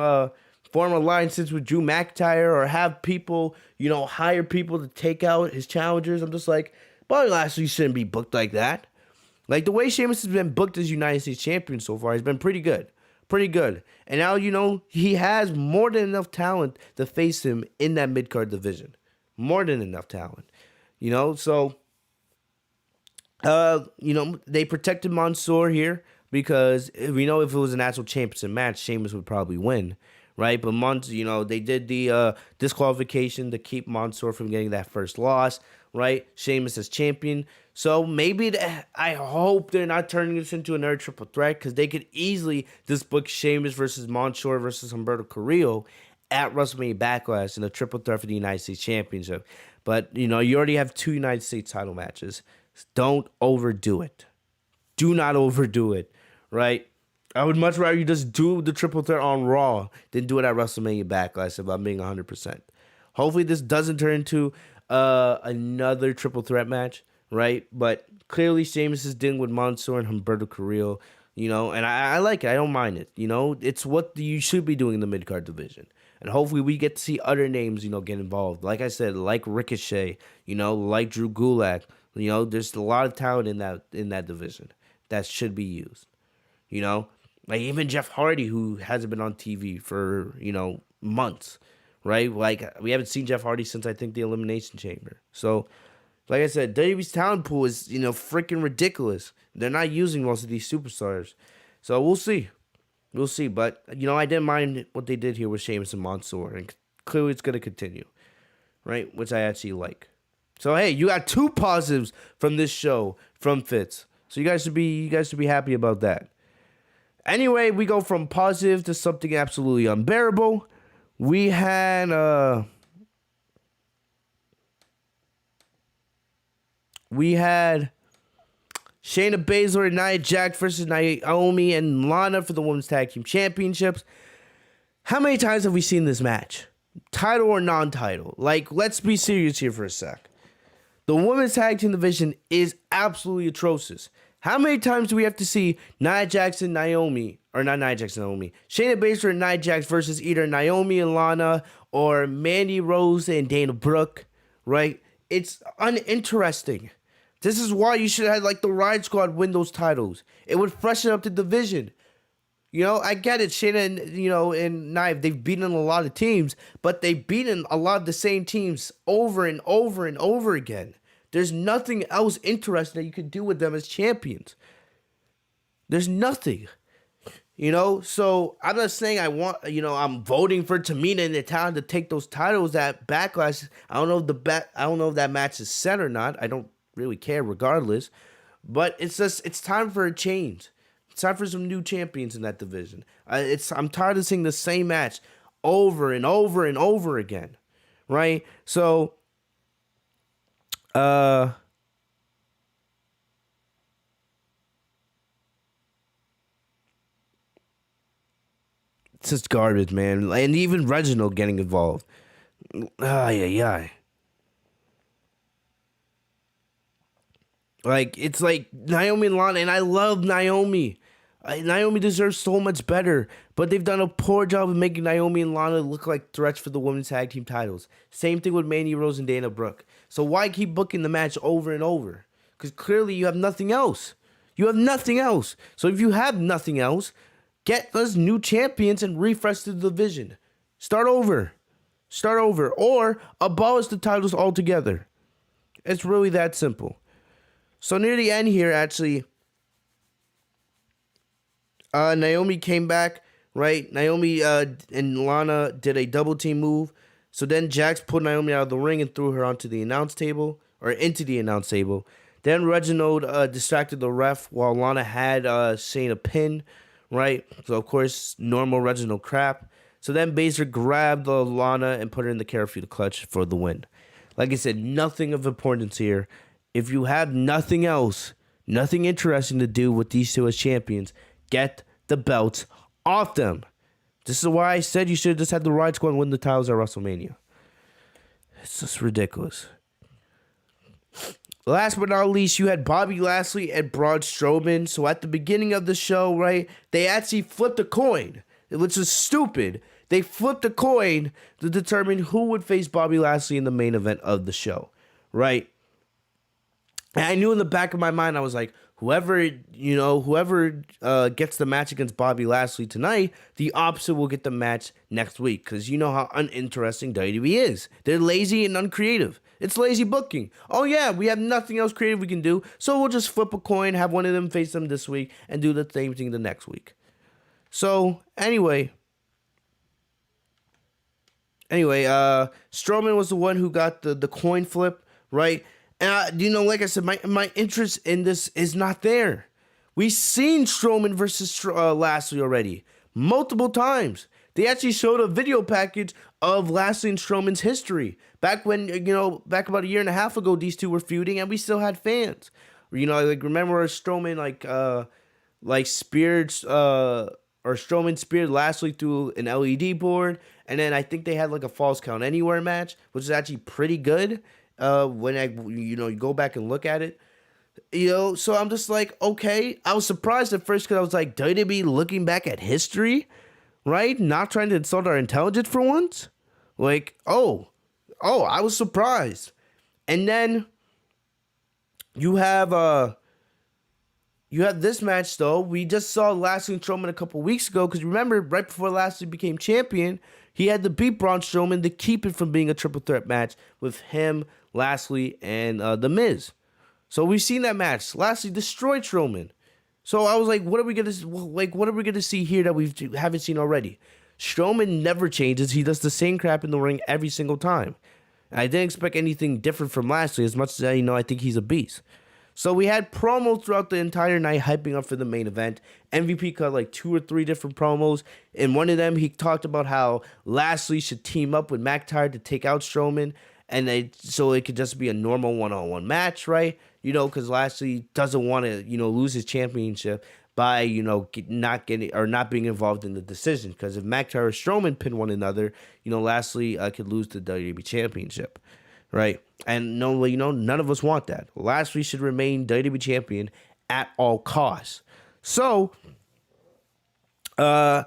alliances with Drew McIntyre or have people, hire people to take out his challengers. I'm just like, Bobby Lashley shouldn't be booked like that. Like, the way Sheamus has been booked as United States champion so far has been pretty good. Pretty good. And now, he has more than enough talent to face him in that mid-card division. More than enough talent. So, they protected Monsoor here because we know if it was an actual championship match, Sheamus would probably win, right? But they did the disqualification to keep Monsoor from getting that first loss, right? Sheamus as champion. So maybe I hope they're not turning this into another triple threat, because they could easily just book Sheamus versus Monsoor versus Humberto Carrillo at WrestleMania Backlash in a triple threat for the United States Championship. But, you already have 2 United States title matches. Don't overdo it. Do not overdo it, right? I would much rather you just do the triple threat on Raw than do it at WrestleMania Backlash, if I'm being 100%. Hopefully this doesn't turn into another triple threat match, right? But clearly Sheamus is dealing with Monsoor and Humberto Carrillo, and I like it. I don't mind it. It's what you should be doing in the mid-card division. And hopefully we get to see other names, get involved. Like I said, like Ricochet, like Drew Gulag. There's a lot of talent in that division that should be used. Like even Jeff Hardy, who hasn't been on TV for, months, right? Like, we haven't seen Jeff Hardy since, I think, the Elimination Chamber. So, like I said, WWE's talent pool is, freaking ridiculous. They're not using most of these superstars. So we'll see. We'll see, but, I didn't mind what they did here with Sheamus and Mansoor, and clearly it's going to continue, right, which I actually like. So, hey, you got 2 positives from this show from Fitz, so you guys should be happy about that. Anyway, we go from positive to something absolutely unbearable. We had, Shayna Basler and Nia Jax versus Naomi and Lana for the Women's Tag Team Championships. How many times have we seen this match? Title or non-title? Like, let's be serious here for a sec. The Women's Tag Team division is absolutely atrocious. How many times do we have to see Nia Jax and Naomi, or not Nia Jax and Naomi, Shayna Baszler and Nia Jax versus either Naomi and Lana or Mandy Rose and Dana Brooke, right? It's uninteresting. This is why you should have had like the Riot Squad win those titles. It would freshen up the division. You know, I get it. Shayna and, you know, and Knife, they've beaten a lot of teams, but they've beaten a lot of the same teams over and over and over again. There's nothing else interesting that you could do with them as champions. There's nothing. You know, so I'm not saying I'm voting for Tamina and Natalya to take those titles at Backlash. I don't know if that match is set or not. I don't really care regardless. But it's time for a change. It's time for some new champions in that division. I'm tired of seeing the same match over and over and over again. Right? So it's just garbage, man. And even Reginald getting involved. Ay. Like, it's like Naomi and Lana, and I love Naomi. Naomi deserves so much better, but they've done a poor job of making Naomi and Lana look like threats for the women's tag team titles. Same thing with Mandy Rose and Dana Brooke. So why keep booking the match over and over? Because clearly you have nothing else. You have nothing else. So if you have nothing else, get those new champions and refresh the division. Start over. Or abolish the titles altogether. It's really that simple. So near the end here, actually, Naomi came back, right? Naomi and Lana did a double team move. So then Jax pulled Naomi out of the ring and threw her onto the announce table, or into the announce table. Then Reginald distracted the ref while Lana had Shayna pinned, right? So, of course, normal Reginald crap. So then Basler grabbed Lana and put her in the Karafuda clutch for the win. Like I said, nothing of importance here. If you have nothing else, nothing interesting to do with these two as champions, get the belts off them. This is why I said you should have just had the Riot Squad win the titles at WrestleMania. It's just ridiculous. Last but not least, you had Bobby Lashley and Braun Strowman. So at the beginning of the show, right, they actually flipped a coin, which is stupid. They flipped a coin to determine who would face Bobby Lashley in the main event of the show, right? And I knew in the back of my mind, I was like, whoever gets the match against Bobby Lashley tonight, the opposite will get the match next week. Because you know how uninteresting WWE is. They're lazy and uncreative. It's lazy booking. Oh yeah, we have nothing else creative we can do, so we'll just flip a coin, have one of them face them this week, and do the same thing the next week. So, anyway, Strowman was the one who got the coin flip, right? And, like I said, my interest in this is not there. We've seen Strowman versus Lashley already multiple times. They actually showed a video package of Lashley and Strowman's history. Back when, back about a year and a half ago, these two were feuding and we still had fans. Remember Strowman, speared, or Strowman speared Lashley through an LED board. And then I think they had a Falls Count Anywhere match, which is actually pretty good. When you go back and look at it, so I'm just like, okay. I was surprised at first because I was like, WWE looking back at history, right? Not trying to insult our intelligence for once. I was surprised. And then you have this match though. We just saw Lashley and Strowman a couple weeks ago because remember, right before Lashley became champion, he had to beat Braun Strowman to keep it from being a triple threat match with him, Lashley, and The Miz. So we've seen that match. Lashley destroyed Strowman. So I was like, what are we gonna see here that we haven't seen already? Strowman never changes. He does the same crap in the ring every single time. I didn't expect anything different from Lashley as much as I think he's a beast. So we had promos throughout the entire night hyping up for the main event. MVP cut 2 or 3 different promos. In one of them, he talked about how Lashley should team up with McIntyre to take out Strowman. And so it could just be a normal one-on-one match, right? Because Lashley doesn't want to, lose his championship by, not being involved in the decision. Because if McIntyre or Strowman pin one another, Lashley could lose the WWE championship. Right, and no, none of us want that. Lashley should remain WWE champion at all costs. So, I'm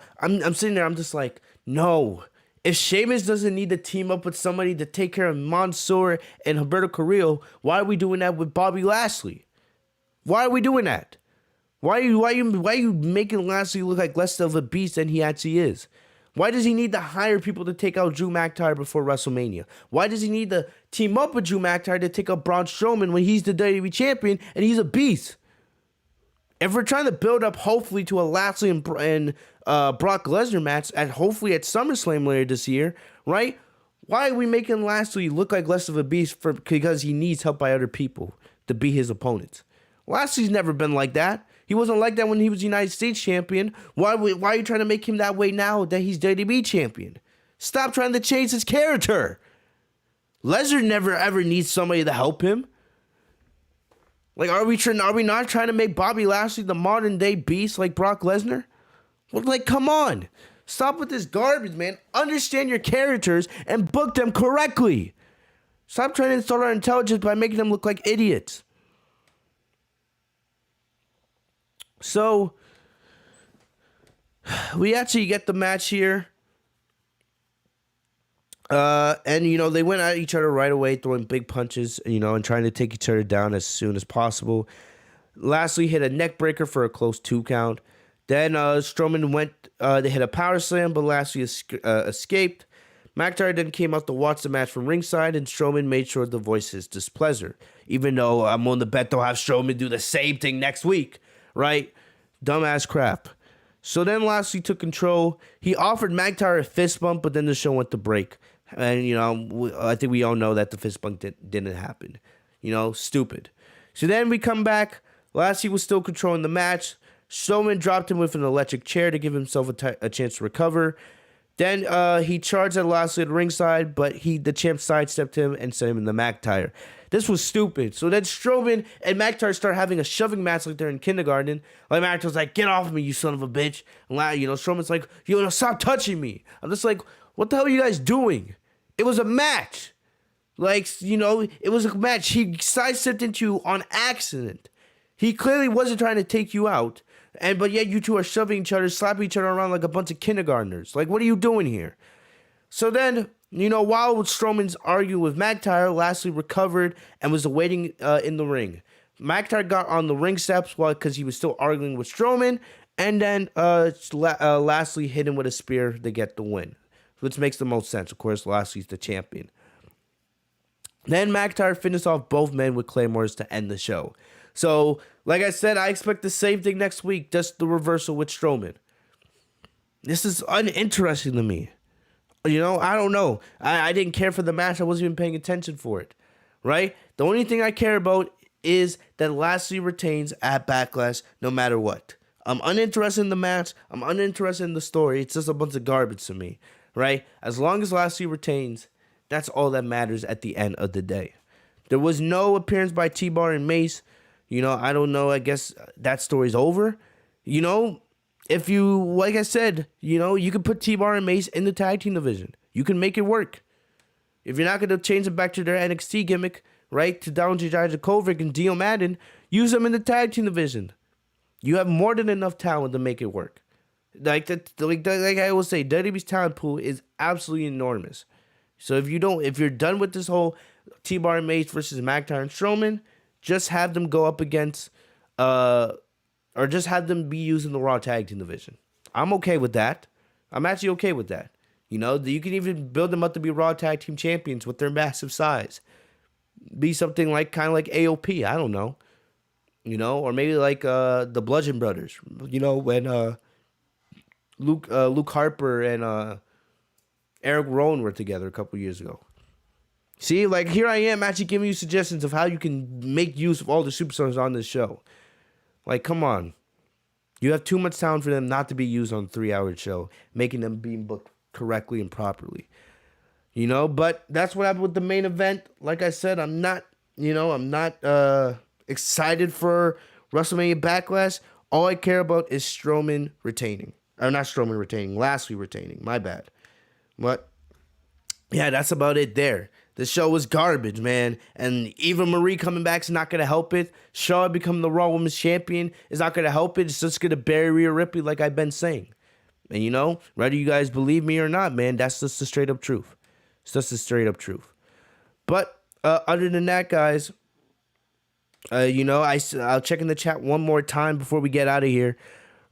sitting there. I'm just like, no, If Sheamus doesn't need to team up with somebody to take care of Monsoor and Humberto Carrillo, why are we doing that with Bobby Lashley? Why are we doing that? Why are you making Lashley look like less of a beast than he actually is? Why does he need to hire people to take out Drew McIntyre before WrestleMania? Why does he need to team up with Drew McIntyre to take out Braun Strowman when he's the WWE champion and he's a beast? If we're trying to build up, hopefully, to a Lashley and Brock Lesnar match, hopefully at SummerSlam later this year, right? Why are we making Lashley look like less of a beast because he needs help by other people to be his opponents? Lashley's never been like that. He wasn't like that when he was United States champion. Why are you trying to make him that way now that he's WWE champion? Stop trying to change his character. Lesnar never ever needs somebody to help him. Like, are we not trying to make Bobby Lashley the modern day beast like Brock Lesnar? Well, like, come on. Stop with this garbage, man. Understand your characters and book them correctly. Stop trying to insult our intelligence by making them look like idiots. So, we actually get the match here. And, they went at each other right away, throwing big punches, and trying to take each other down as soon as possible. Lashley hit a neck breaker for a close 2 count. Then Strowman they hit a power slam, but Lashley escaped. McIntyre then came out to watch the match from ringside, and Strowman made sure to voice his displeasure. Even though I'm on the bet they'll have Strowman do the same thing next week. Right? Dumbass crap. So then Lashley took control. He offered McIntyre a fist bump, but then the show went to break. And, I think we all know that the fist bump didn't happen. Stupid. So then we come back. Lashley was still controlling the match. Strowman dropped him with an electric chair to give himself a chance to recover. Then he charged at Lashley at ringside, but the champ sidestepped him and sent him in the McIntyre. This was stupid. So then Strowman and McIntyre start having a shoving match like they're in kindergarten. Like McIntyre's like, "Get off me, you son of a bitch!" And Strowman's like, "Stop touching me." I'm just like, what the hell are you guys doing? It was a match. It was a match. He sidestepped into you on accident. He clearly wasn't trying to take you out. But yet you two are shoving each other, slapping each other around like a bunch of kindergartners. Like, what are you doing here? So then, while Strowman's arguing with McIntyre, Lashley recovered and was awaiting in the ring. McIntyre got on the ring steps because he was still arguing with Strowman. And then Lashley hit him with a spear to get the win. Which makes the most sense. Of course, Lashley's the champion. Then McIntyre finished off both men with claymores to end the show. So, like I said, I expect the same thing next week, just the reversal with Strowman. This is uninteresting to me. I don't know. I didn't care for the match. I wasn't even paying attention for it. Right? The only thing I care about is that Lashley retains at Backlash no matter what. I'm uninterested in the match. I'm uninterested in the story. It's just a bunch of garbage to me. Right? As long as Lashley retains, that's all that matters at the end of the day. There was no appearance by T-Bar and Mace. I don't know. I guess that story's over. If you, like I said, you can put T-Bar and Mace in the tag team division. You can make it work. If you're not going to change them back to their NXT gimmick, right, to Downey Dijakovic and Dio Madden, use them in the tag team division. You have more than enough talent to make it work. Like I always say, WWE's talent pool is absolutely enormous. So if you're done with this whole T-Bar and Mace versus McIntyre and Strowman, just have them go up against, or just have them be used in the Raw Tag Team division. I'm okay with that. I'm actually okay with that. You can even build them up to be Raw Tag Team champions with their massive size. Be something kind of like AOP. I don't know. Or maybe like the Bludgeon Brothers. When Luke Harper and Eric Rowan were together a couple years ago. See, here I am actually giving you suggestions of how you can make use of all the superstars on this show. Come on. You have too much talent for them not to be used on a 3-hour show, making them being booked correctly and properly. But that's what happened with the main event. Like I said, I'm not excited for WrestleMania Backlash. All I care about is Strowman retaining. Or not Strowman retaining, Lashley retaining. My bad. But, yeah, that's about it there. The show was garbage, man. And Eva Marie coming back is not going to help it. Charlotte becoming the Raw Women's Champion is not going to help it. It's just going to bury Rhea Ripley like I've been saying. And, you know, whether you guys believe me or not, man, that's just the straight up truth. It's just the straight up truth. But other than that, guys, you know, I'll check in the chat one more time before we get out of here.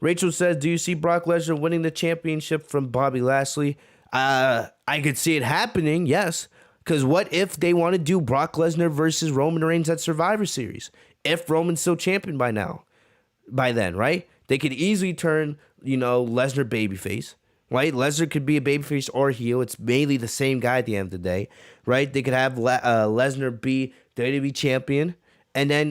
Rachel says, do you see Brock Lesnar winning the championship from Bobby Lashley? I could see it happening, yes. Because what if they want to do Brock Lesnar versus Roman Reigns at Survivor Series? If Roman's still champion by then, right? They could easily turn, you know, Lesnar babyface, right? Lesnar could be a babyface or heel. It's mainly the same guy at the end of the day, right? They could have Lesnar be WWE champion. And then,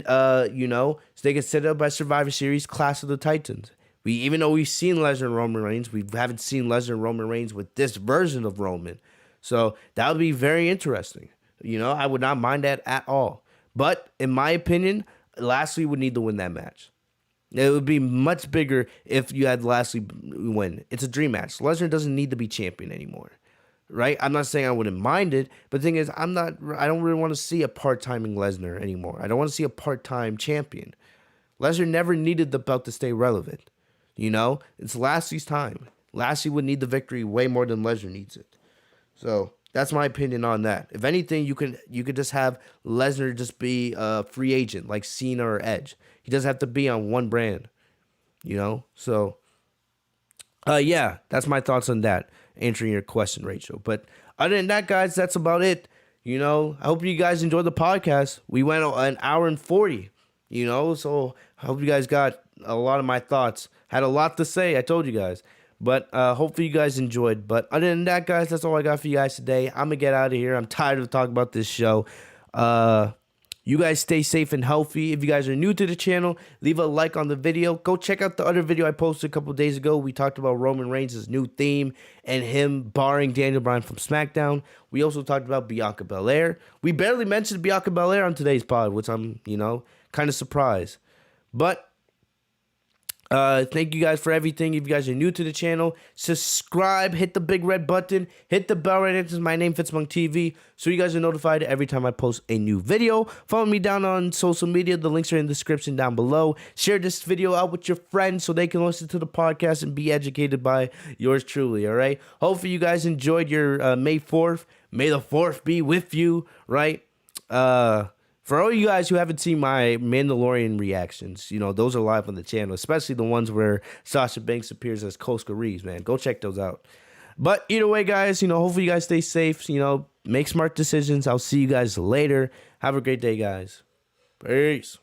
you know, so they could set up by Survivor Series Clash of the Titans. Even though we've seen Lesnar and Roman Reigns, we haven't seen Lesnar and Roman Reigns with this version of Roman. So that would be very interesting. You know, I would not mind that at all. But in my opinion, Lashley would need to win that match. It would be much bigger if you had Lashley win. It's a dream match. Lesnar doesn't need to be champion anymore. Right? I'm not saying I wouldn't mind it, but the thing is, I don't really want to see a part-timing Lesnar anymore. I don't want to see a part-time champion. Lesnar never needed the belt to stay relevant. You know, it's Lashley's time. Lashley would need the victory way more than Lesnar needs it. So that's my opinion on that. If anything, you could just have Lesnar just be a free agent like Cena or Edge. He doesn't have to be on one brand. You know, so yeah, that's my thoughts on that. Answering your question, Rachel. But other than that, guys, that's about it. You know, I hope you guys enjoyed the podcast. We went an hour and 40. You know, so I hope you guys got a lot of my thoughts. Had a lot to say, I told you guys. But hopefully you guys enjoyed. But other than that, guys, that's all I got for you guys today. I'm going to get out of here. I'm tired of talking about this show. You guys stay safe and healthy. If you guys are new to the channel, leave a like on the video. Go check out the other video I posted a couple days ago. We talked about Roman Reigns' new theme and him barring Daniel Bryan from SmackDown. We also talked about Bianca Belair. We barely mentioned Bianca Belair on today's pod, which I'm, you know, kind of surprised. But thank you guys for everything. If you guys are new to the channel, subscribe, hit the big red button, hit the bell right next to my name, Fitzmonk TV, so you guys are notified every time I post a new video. Follow me down on social media. The links are in the description down below. Share this video out with your friends so they can listen to the podcast and be educated by yours truly, all right? Hopefully you guys enjoyed your May 4th. May the 4th be with you, right? For all you guys who haven't seen my Mandalorian reactions, you know, those are live on the channel, especially the ones where Sasha Banks appears as Koska Reeves, man. Go check those out. But either way, guys, you know, hopefully you guys stay safe, you know, make smart decisions. I'll see you guys later. Have a great day, guys. Peace.